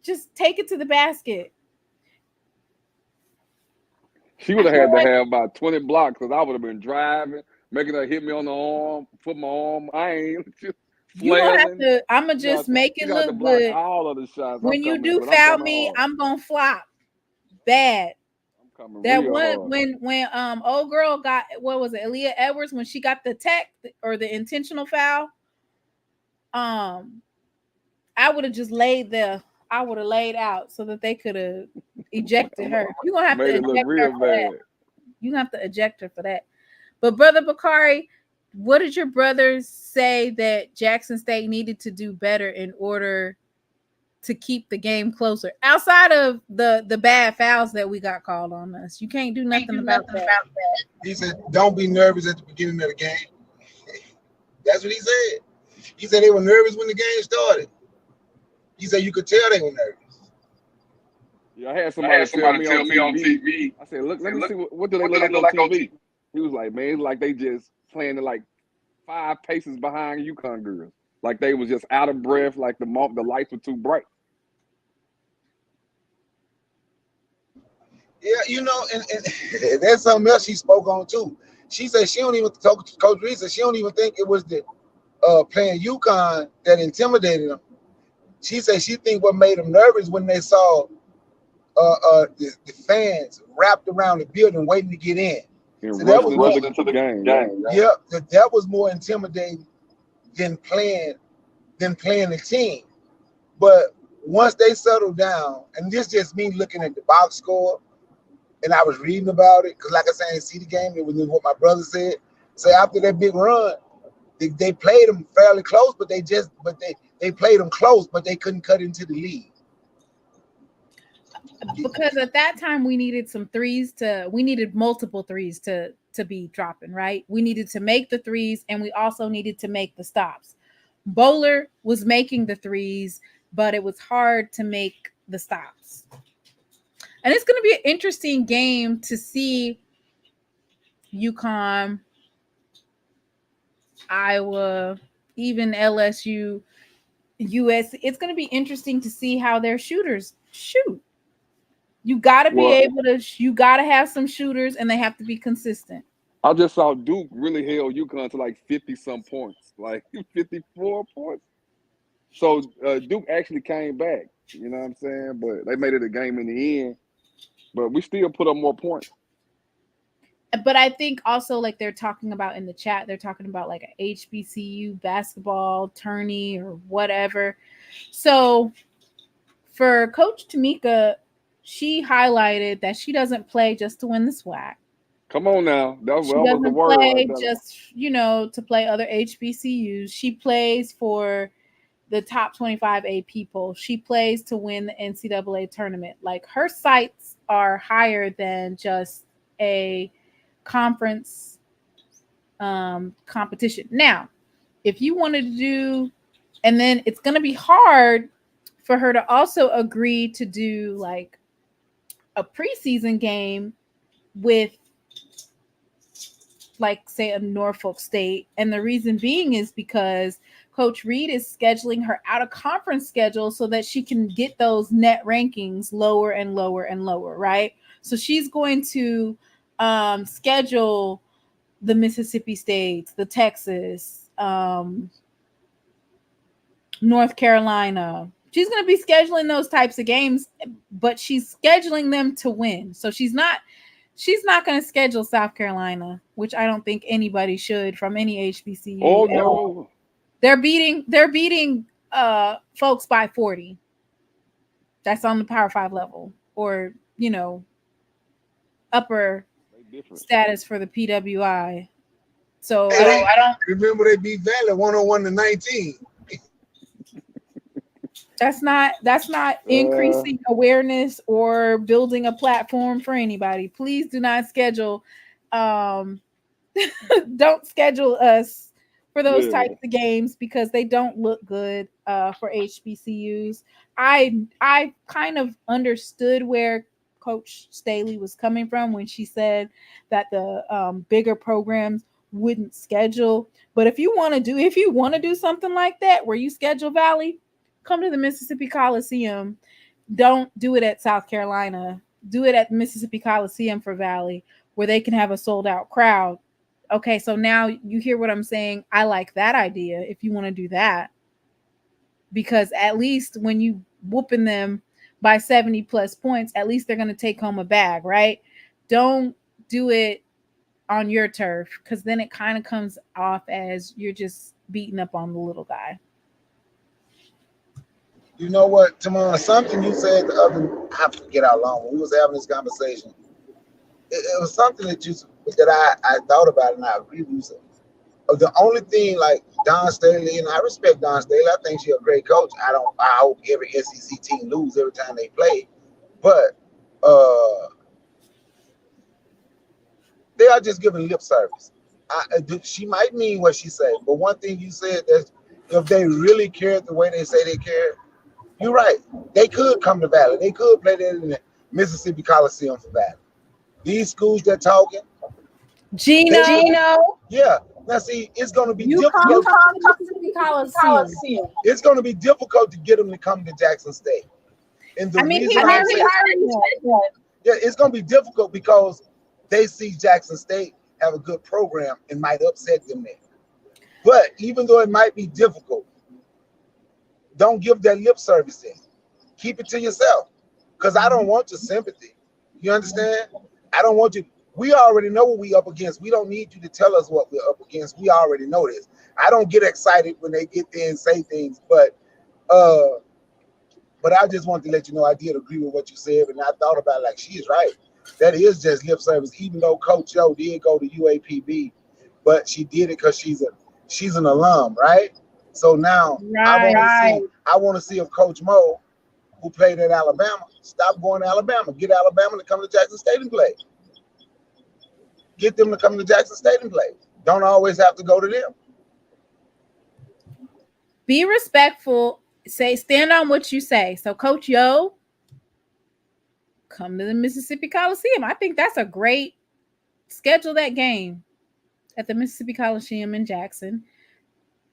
Just take it to the basket. She would have had to have about 20 blocks because I would have been driving, making her hit me on the arm, put my arm. I ain't just you gonna have to. I'm gonna just make it look good. All of the shots. When you do foul me, I'm gonna flop bad. That one when old girl got, what was it, Aaliyah Edwards, when she got the tech or the intentional foul, I would have just laid there. I would have laid out so that they could have ejected her. You're gonna have to eject her for that. You have to eject her for that. But Brother Bakari, what did your brothers say that Jackson State needed to do better in order to keep the game closer? Outside of the bad fouls that we got called on us, you can't do nothing about that. He said, "Don't be nervous at the beginning of the game." That's what he said. He said they were nervous when the game started. He said you could tell they were nervous. Yeah, I had somebody tell me on TV. I said, "Look, let me see what do they look like on TV?" He was like, "Man, it's like they just playing like 5 paces behind UConn girls. Like they was just out of breath. Like the lights were too bright." Yeah, you know, and there's something else she spoke on too. She said she don't even talk to Coach Reed. She don't even think it was the playing UConn that intimidated them. She said she think what made them nervous when they saw the fans wrapped around the building waiting to get in. So that was more into the game. Yeah, that was more intimidating than playing the team. But once they settled down, and this just me looking at the box score, and I was reading about it, because like I said, I didn't see the game, it was what my brother said. So after that big run, they played them fairly close, but they played them close, but they couldn't cut into the lead. Because at that time we needed multiple threes to be dropping, right? We needed to make the threes, and we also needed to make the stops. Bowler was making the threes, but it was hard to make the stops. And it's going to be an interesting game to see UConn, Iowa, even LSU, US. It's going to be interesting to see how their shooters shoot. You got to be able to, you got to have some shooters, and they have to be consistent. I just saw Duke really held UConn to like 50-some points, like 54 points. So Duke actually came back, you know what I'm saying? But they made it a game in the end. But we still put up more points. But I think also, like they're talking about in the chat, they're talking about like a HBCU basketball tourney or whatever. So for Coach Tomekia, she highlighted that she doesn't play just to win the SWAC. Come on now. She doesn't play just, to play other HBCUs. She plays for the top 25 AP poll. She plays to win the NCAA tournament. Like her sights are higher than just a conference competition. Now, if you wanted to do, and then it's going to be hard for her to also agree to do like a preseason game with, like, say, a Norfolk State. And the reason being is because Coach Reed is scheduling her out of conference schedule so that she can get those net rankings lower and lower and lower, right? So she's going to schedule the Mississippi States, the Texas, North Carolina. She's going to be scheduling those types of games, but she's scheduling them to win. So she's not going to schedule South Carolina, which I don't think anybody should from any HBCU. Oh no, they're beating folks by 40. That's on the Power 5 level, or upper status for the PWI. So I don't remember they beat Valley 101-19. That's not increasing awareness or building a platform for anybody. Please do not schedule. Don't schedule us for those types of games because they don't look good for HBCUs. I kind of understood where Coach Staley was coming from when she said that the bigger programs wouldn't schedule. But if you want to do something like that where you schedule Valley, come to the Mississippi Coliseum. Don't do it at South Carolina. Do it at Mississippi Coliseum for Valley, where they can have a sold out crowd. Okay, so now you hear what I'm saying. I like that idea if you want to do that. Because at least when you whooping them by 70 plus points, at least they're going to take home a bag, right? Don't do it on your turf, because then it kind of comes off as you're just beating up on the little guy. You know what, Tamara, something you said the other, I forget how long, when we was having this conversation, it was something that I thought about, and I agree with you. The only thing, like Don Staley, and I respect Don Staley, I think she's a great coach. I hope every SEC team lose every time they play, but they are just giving lip service. She might mean what she said, but one thing you said, that if they really cared the way they say they care, you're right. They could come to Valley. They could play that in the Mississippi Coliseum for Valley. These schools they're talking. Geno. Yeah. Now see, it's going to be difficult. Mississippi Coliseum. It's going to be difficult to get them to come to Jackson State. And the it's going to be difficult because they see Jackson State have a good program and might upset them there. But even though it might be difficult, don't give that lip service in. Keep it to yourself, because I don't want your sympathy. You understand? I don't want you. We already know what we up against. We don't need you to tell us what we're up against. We already know this. I don't get excited when they get there and say things, but I just wanted to let you know I did agree with what you said, and I thought about it, like, she is right. That is just lip service, even though Coach Joe did go to UAPB, but she did it because she's an alum, right? So now I want to see if Coach Mo, who played at Alabama, stop going to Alabama. Get Alabama to come to Jackson State and play. Get them to come to Jackson State and play. Don't always have to go to them. Be respectful. Stand on what you say. So, Coach Yo, come to the Mississippi Coliseum. I think that's a great schedule. That game at the Mississippi Coliseum in Jackson.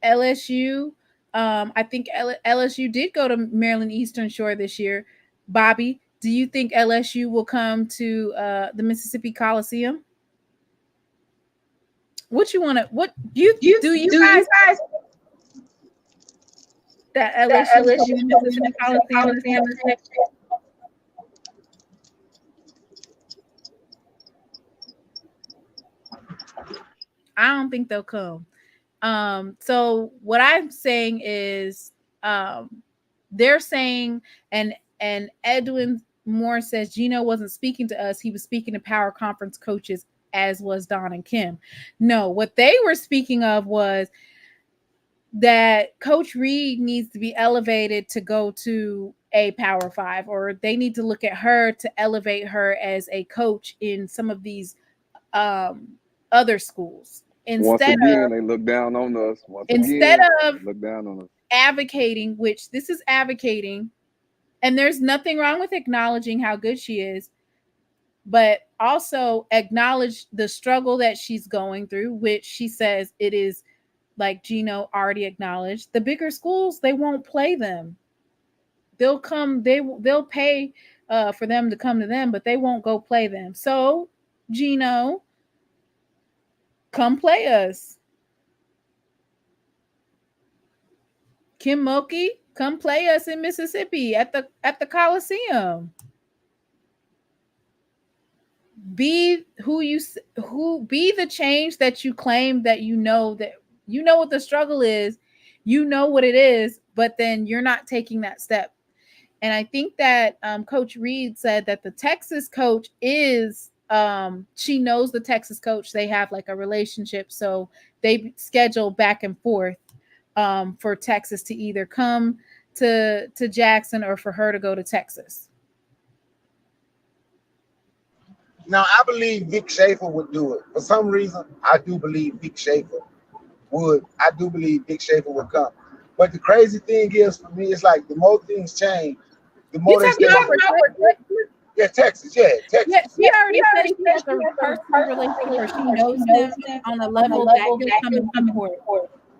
LSU, I think LSU did go to Maryland Eastern Shore this year. Bobby, do you think LSU will come to the Mississippi Coliseum? What you want to? What you guys? That LSU Mississippi Coliseum. I don't think they'll come. So what I'm saying is, they're saying, and Edwin Moore says Geno wasn't speaking to us; he was speaking to power conference coaches, as was Don and Kim. No, what they were speaking of was that Coach Reed needs to be elevated to go to a Power 5, or they need to look at her to elevate her as a coach in some of these other schools. Instead of, they look down on us. Instead of look down on us. Advocating, which this is advocating, and there's nothing wrong with acknowledging how good she is. but also acknowledge the struggle that she's going through, which she says it is, like Geno already acknowledged, the bigger schools, they won't play them. They'll come, they'll pay for them to come to them, but they won't go play them. So, Geno, come play us. Kim Mulkey, come play us in Mississippi at the Coliseum. Be be the change that you claim, that you know what the struggle is, you know what it is, but then you're not taking that step. And I think that Coach Reed said that the Texas coach is, she knows the Texas coach. They have like a relationship. So they schedule back and forth for Texas to either come to Jackson or for her to go to Texas. Now, I believe Vic Schaefer would do it. For some reason, I do believe Vic Schaefer would. I do believe Vic Schaefer would come. But the crazy thing is, for me, it's like the more things change, the more they stay. Yeah, Texas. Yeah, Texas. Yeah, she already said she has a personal relationship. She knows him on a level that he'll come and support.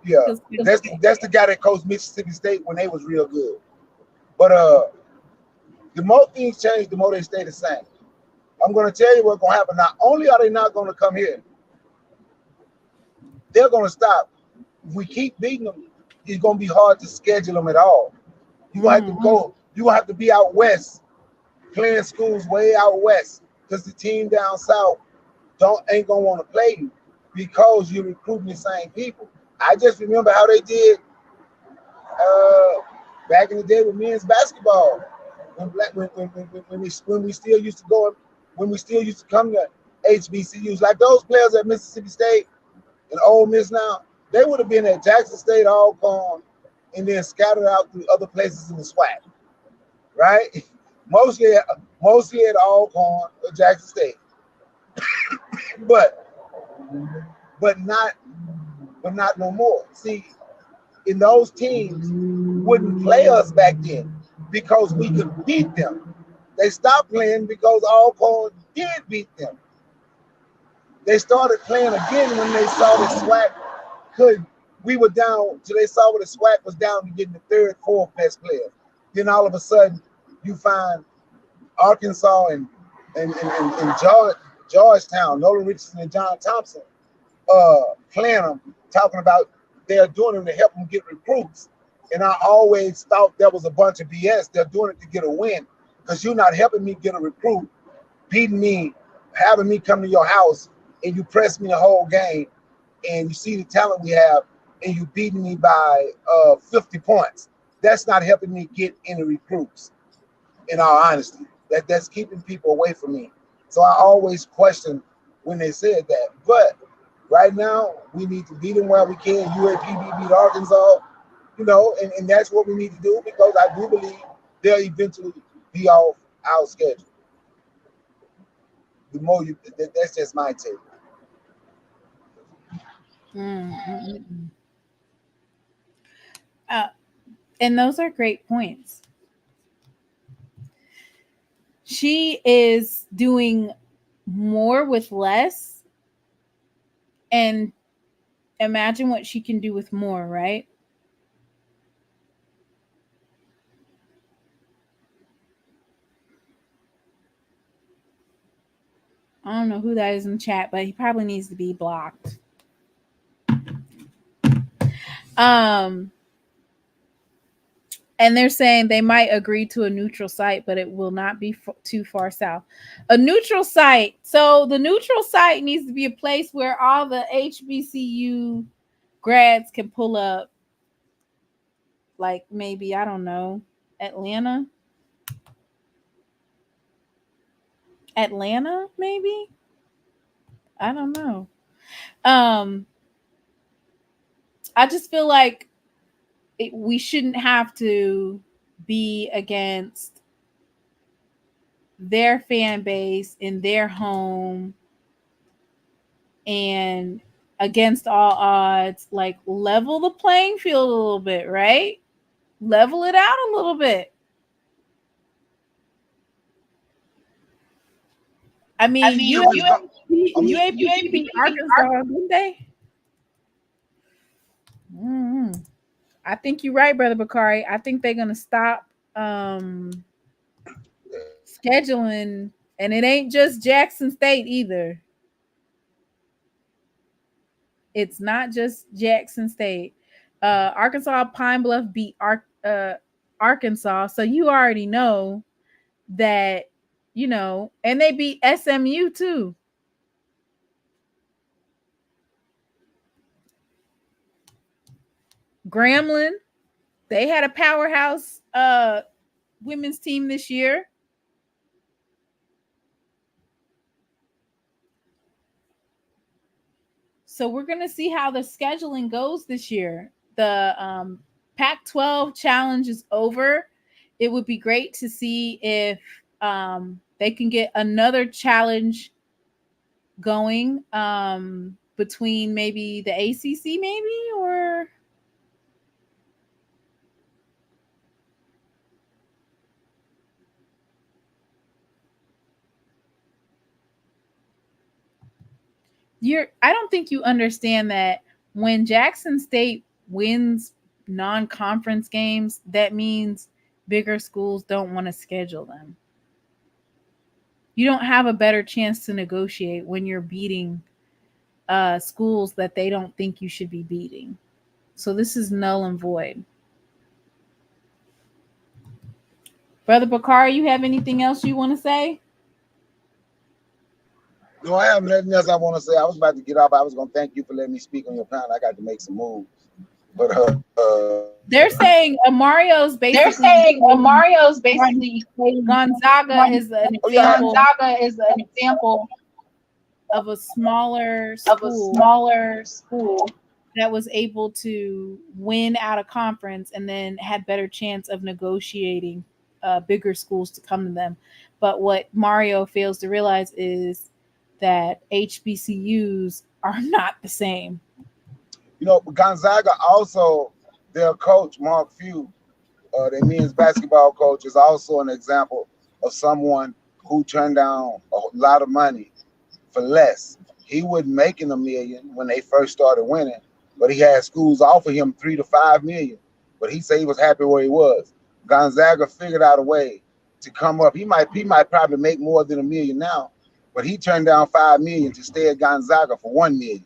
Yeah, that's the guy that coached Mississippi State when they was real good. But the more things change, the more they stay the same. I'm going to tell you what's going to happen. Not only are they not going to come here, they're going to stop. If we keep beating them, it's going to be hard to schedule them at all. You're going to have to go. You're going to have to be out west, playing schools way out west, because the team down south ain't going to want to play you because you're recruiting the same people. I just remember how they did back in the day with men's basketball. When we still used to go, when we still used to come to HBCUs, like those players at Mississippi State and Ole Miss now, they would have been at Jackson State, Alcorn, and then scattered out through other places in the SWAC, right? Mostly at Alcorn or Jackson State, but not no more. See, in those teams wouldn't play us back then because we could beat them. They stopped playing because Alcorn did beat them. They started playing again when they saw the SWAC could. We were down, so they saw what the SWAC was down to getting the third, fourth best player. Then all of a sudden, you find Arkansas and Georgetown, Nolan Richardson and John Thompson, playing them, talking about they're doing them to help them get recruits. And I always thought that was a bunch of BS. They're doing it to get a win, because you're not helping me get a recruit, beating me, having me come to your house, and you press me the whole game, and you see the talent we have, and you beating me by 50 points. That's not helping me get any recruits, in all honesty. That's keeping people away from me. So I always question when they said that. But right now, we need to beat them while we can. UAPB beat Arkansas, and that's what we need to do, because I do believe they'll eventually be off our schedule. The more that's just my take. And those are great points. She is doing more with less, and imagine what she can do with more, right? I don't know who that is in the chat, but he probably needs to be blocked. And they're saying they might agree to a neutral site, but it will not be too far south. A neutral site. So the neutral site needs to be a place where all the HBCU grads can pull up. Like maybe, I don't know, Atlanta, maybe. I don't know. I just feel like we shouldn't have to be against their fan base in their home and against all odds. Like, level the playing field a little bit, right? Level it out a little bit. I mean, UAPB beat Arkansas, didn't they? I think you're right, Brother Bakari. I think they're gonna stop scheduling, and it ain't just Jackson State either. It's not just Jackson State. Arkansas Pine Bluff beat Arkansas, so you already know that, and they beat SMU too. Grambling, they had a powerhouse women's team this year. So we're going to see how the scheduling goes this year. The Pac-12 challenge is over. It would be great to see if they can get another challenge going between maybe the ACC, or I don't think you understand that when Jackson State wins non-conference games, that means bigger schools don't want to schedule them. You don't have a better chance to negotiate when you're beating schools that they don't think you should be beating. So this is null and void. Brother Bakari, you have anything else you want to say? No, I have nothing else I want to say. I was about to get off. I was going to thank you for letting me speak on your panel. I got to make some moves. But they're saying Mario's basically Gonzaga is an example of a smaller school that was able to win out of conference and then had better chance of negotiating bigger schools to come to them. But what Mario fails to realize is that HBCUs are not the same. Gonzaga also, their coach, Mark Few, their men's basketball coach, is also an example of someone who turned down a lot of money for less. He wasn't making $1 million when they first started winning, but he had schools offer him $3 to $5 million. But he said he was happy where he was. Gonzaga figured out a way to come up. He might probably make more than $1 million now, but he turned down $5 million to stay at Gonzaga for $1 million.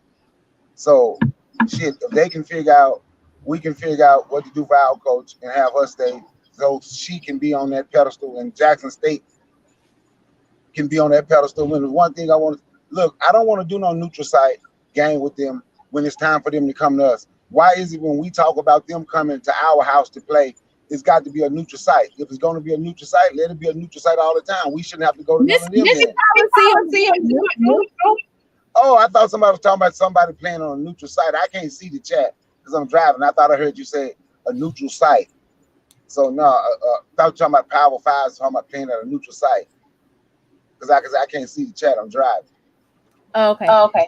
So, shit, if they can figure out, we can figure out what to do for our coach and have her stay so she can be on that pedestal and Jackson State can be on that pedestal. When there's one thing I want to look, I don't want to do no neutral site game with them when it's time for them to come to us. Why is it when we talk about them coming to our house to play, it's got to be a neutral site? If it's going to be a neutral site, let it be a neutral site all the time. We shouldn't have to go to none of them. Oh, I thought somebody was talking about somebody playing on a neutral site. I can't see the chat because I'm driving. I thought I heard you say a neutral site. So no, I thought you were talking about Power 5, talking about playing at a neutral site. Because I can't see the chat. I'm driving. Oh, okay.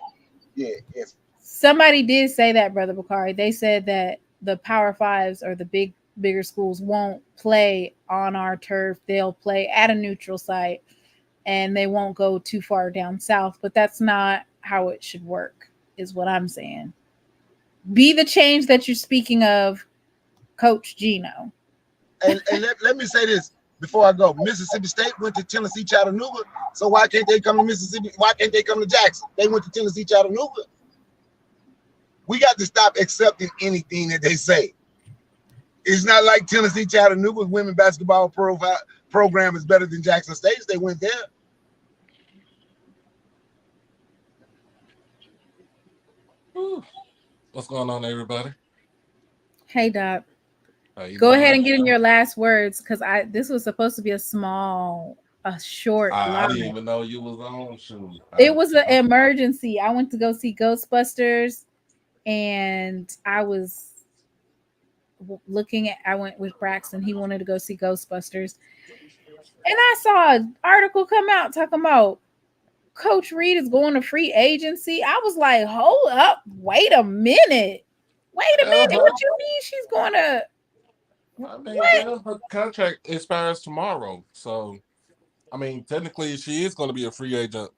Yeah, yes. Somebody did say that, Brother Bakari. They said that the Power 5s or the bigger schools won't play on our turf. They'll play at a neutral site and they won't go too far down south. But that's not how it should work, is what I'm saying. Be the change that you're speaking of, Coach Geno. And let me say this before I go. Mississippi State went to Tennessee, Chattanooga. So why can't they come to Mississippi? Why can't they come to Jackson? They went to Tennessee, Chattanooga. We got to stop accepting anything that they say. It's not like Tennessee, Chattanooga's women basketball program is better than Jackson State's. They went there. What's going on, everybody? Hey, Doc. Go ahead and get in your last words, because this was supposed to be a short. I didn't even know you was on. Shoot. It was an emergency. I went to go see Ghostbusters, and I was I went with Braxton. He wanted to go see Ghostbusters, and I saw an article come out talking about Coach Reed is going to free agency. I was like, hold up, wait a minute. What you mean she's going to? I mean, her contract expires tomorrow, so I mean, technically, she is going to be a free agent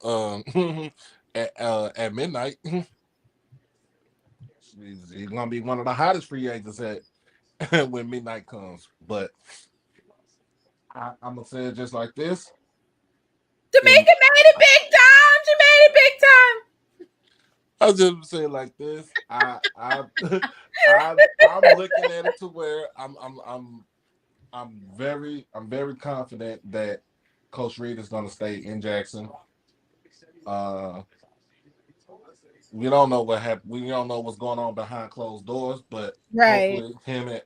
at midnight. She's going to be one of the hottest free agents at when midnight comes. But I'm going to say it just like this. Tomekia made it big time. She made it big time. I was just saying like this. I'm looking at it to where I'm very confident that Coach Reed is going to stay in Jackson. We don't know what happened. We don't know what's going on behind closed doors, but Right. hopefully him and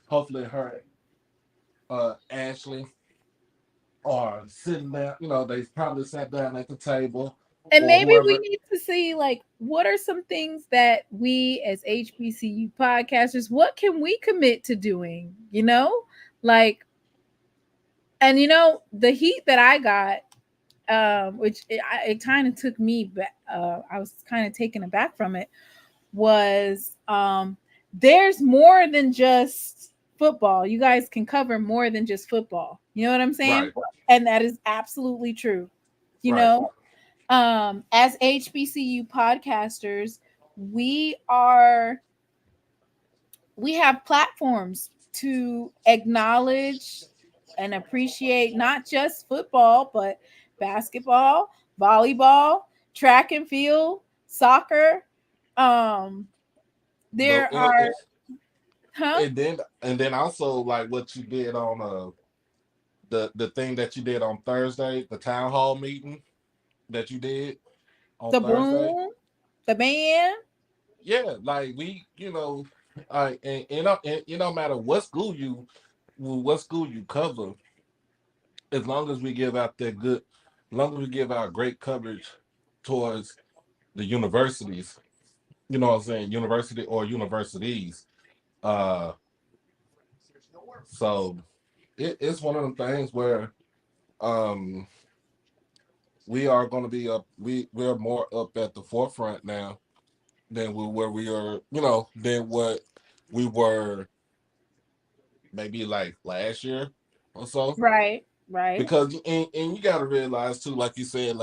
hopefully her, Ashley, are sitting there. They probably sat down at the table. And or maybe whoever. we need to see, like, what are some things that we as HBCU podcasters, what can we commit to doing? Like, and the heat that I got, which it kind of took me back. I was kind of taken aback from it. Was there's more than just football. You guys can cover more than just football. You know what I'm saying? Right. And that is absolutely true. You Right. know, as HBCU podcasters, we have platforms to acknowledge and appreciate not just football, but basketball, volleyball, track and field, soccer. There are, huh? And then also like what you did on the thing that you did on Thursday, the town hall meeting that you did on The Thursday. boom, the band. Yeah, like we, and no matter what school you cover, as long as we give out as long as we give out great coverage towards the universities, you know what I'm saying, university or universities. So it's one of them things where we are going to be up. We're more up at the forefront now than where we are. Than what we were maybe like last year or so. Right. Because and you got to realize too, like you said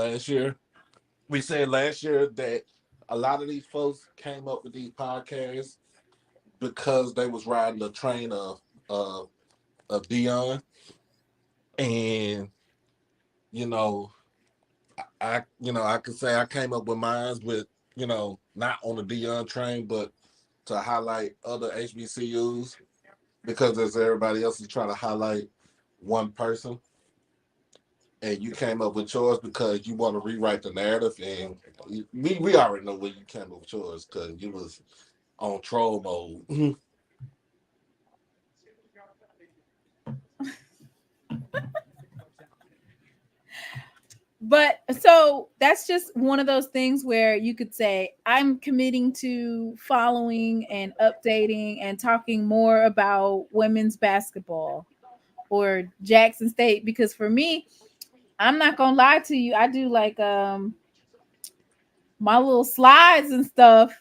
we said last year that a lot of these folks came up with these podcasts because they was riding the train of Dion, and I could say I came up with mine with not on the Dion train, but to highlight other HBCUs because as everybody else is trying to highlight one person, and you came up with yours because you want to rewrite the narrative, and we already know where you came up with yours because you was on troll mode. But so that's just one of those things where you could say, I'm committing to following and updating and talking more about women's basketball or Jackson State. Because for me, I'm not gonna lie to you, I do like my little slides and stuff.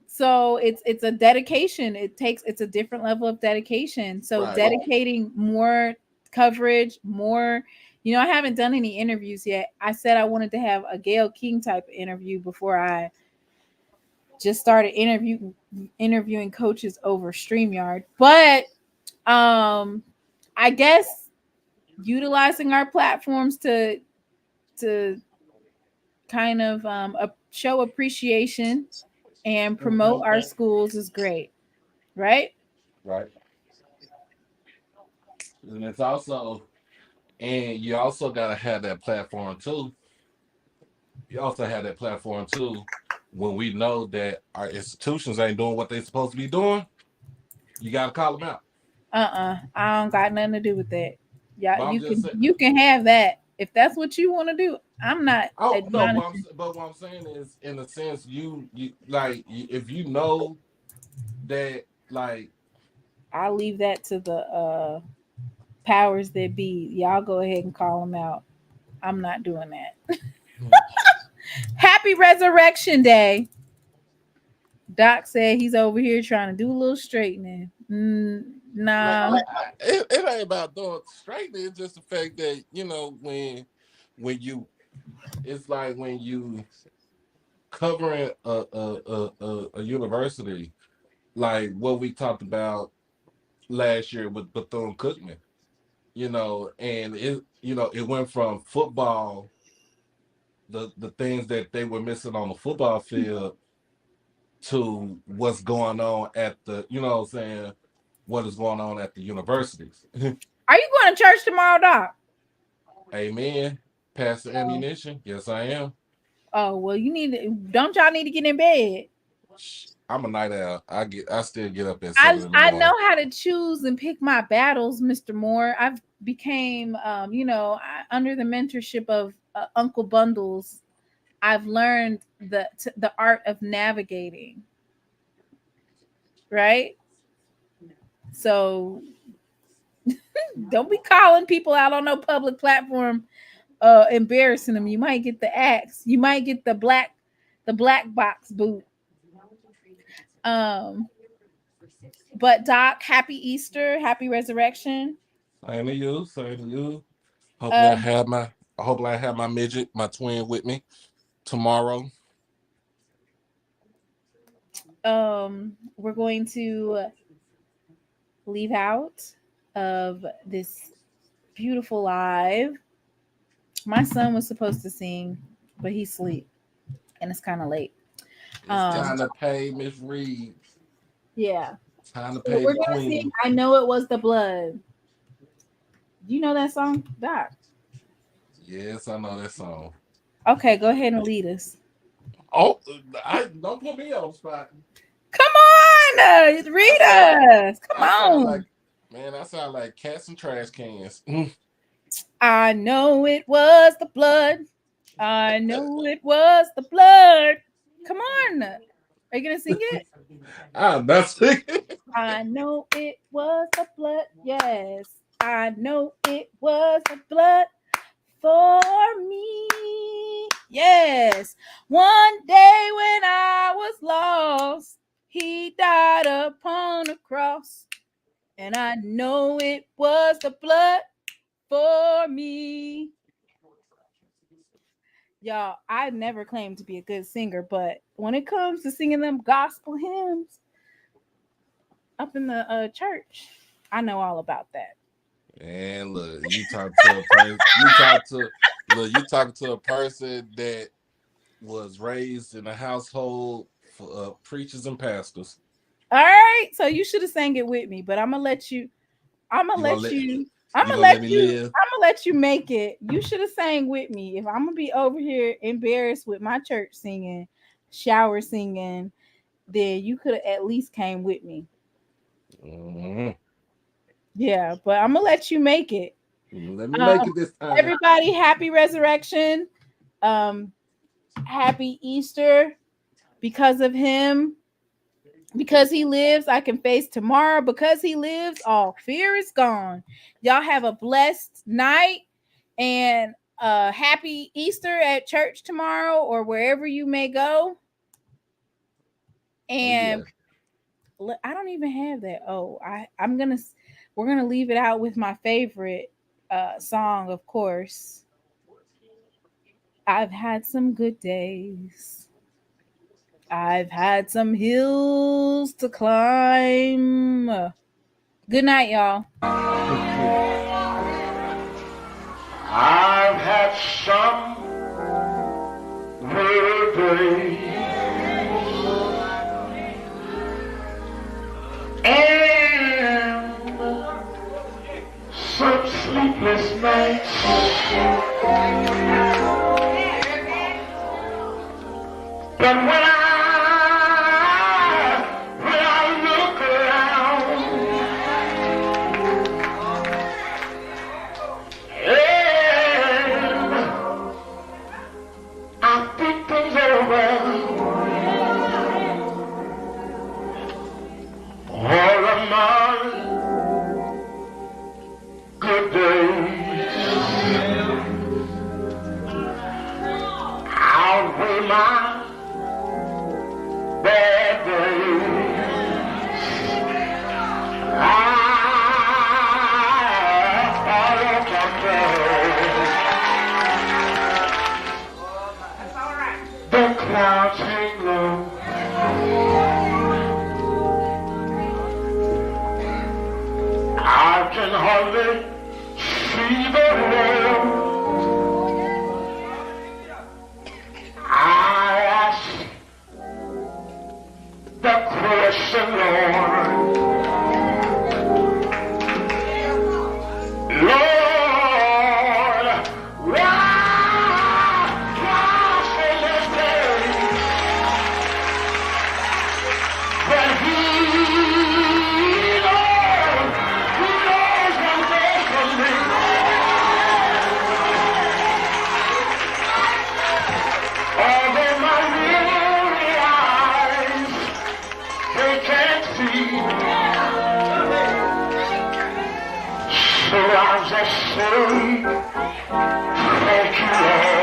So it's a dedication. It's a different level of dedication. So Right. dedicating more coverage, more. I haven't done any interviews yet. I said I wanted to have a Gail King type of interview before I just started interviewing coaches over StreamYard. But I guess utilizing our platforms to kind of show appreciation and promote our schools is great, right? Right. And it's also, and you also gotta have that platform too. You also have that platform too when we know that our institutions ain't doing what they supposed to be doing. You gotta call them out. I don't got nothing to do with that. Yeah, But I'm you just can saying. you can have that if that's what you want to do. I'm not Oh no, admonishing. but what I'm saying is, in a sense, you like if you know that, like, I'll leave that to the powers that be. Y'all go ahead and call them out. I'm not doing that. Happy Resurrection Day. Doc said he's over here trying to do a little straightening. No. It ain't about doing straightening. It's just the fact that, you know, when you, it's like when you covering a university, like what we talked about last year with Bethune-Cookman, you know, and it went from football, the things that they were missing on the football field, to what's going on at the, you know what I'm saying, what is going on at the universities. Are you going to church tomorrow, Doc? Amen. Pass the ammunition. Yes, I am. Oh, well, don't y'all need to get in bed? I'm a night owl. I still get up at 7 in the I morning. know how to choose and pick my battles, Mr. Moore. I've became, under the mentorship of Uncle Bundles, I've learned the art of navigating. Right? So don't be calling people out on no public platform, embarrassing them. You might get the axe. You might get the black box boot. But Doc, happy Easter, happy resurrection. Same to you. Hopefully I have my midget, my twin, with me tomorrow. We're going to leave out of this beautiful live. My son was supposed to sing, but he's asleep, and it's kind of late. It's time to pay Miss Reed. Yeah. Time to pay We're the gonna queen. sing I Know It Was the Blood. Do you know that song, Doc? Yes, I know that song. Okay, go ahead and lead us. Oh, don't put me on the spot. Come on, read us. Come on. I sound like cats and trash cans. I know it was the blood. I know it was the blood. Come on. Are you going to sing it? I'm not singing. I know it was the blood. Yes. I know it was the blood for me. Yes. One day when I was lost, he died upon a cross. And I know it was the blood for me. Y'all, I never claimed to be a good singer, but when it comes to singing them gospel hymns up in the church, I know all about that. And look, you talk to a person that was raised in a household for preachers and pastors. All right, so you should have sang it with me, but I'm gonna let you make it. You should have sang with me. If I'm gonna be over here embarrassed with my church singing, shower singing, then you could have at least came with me. Mm-hmm. Yeah, but I'm gonna let you make it. Let me make it this time. Everybody, happy resurrection. Happy Easter. Because of him, because he lives, I can face tomorrow. Because he lives, all fear is gone. Y'all have a blessed night and happy Easter at church tomorrow or wherever you may go. And I don't even have that. We're gonna leave it out with my favorite song, of course. I've had some good days. I've had some hills to climb. Good night, y'all. I've had some good days and some sleepless nights. But when I look around, and I think things over, all of my good days outweigh my I can hardly see the road. I ask the question, Lord. Lord, why so much pain? But He knows one thing for me. Although my weary eyes, they can't see. So I'll just say, thank you, Lord.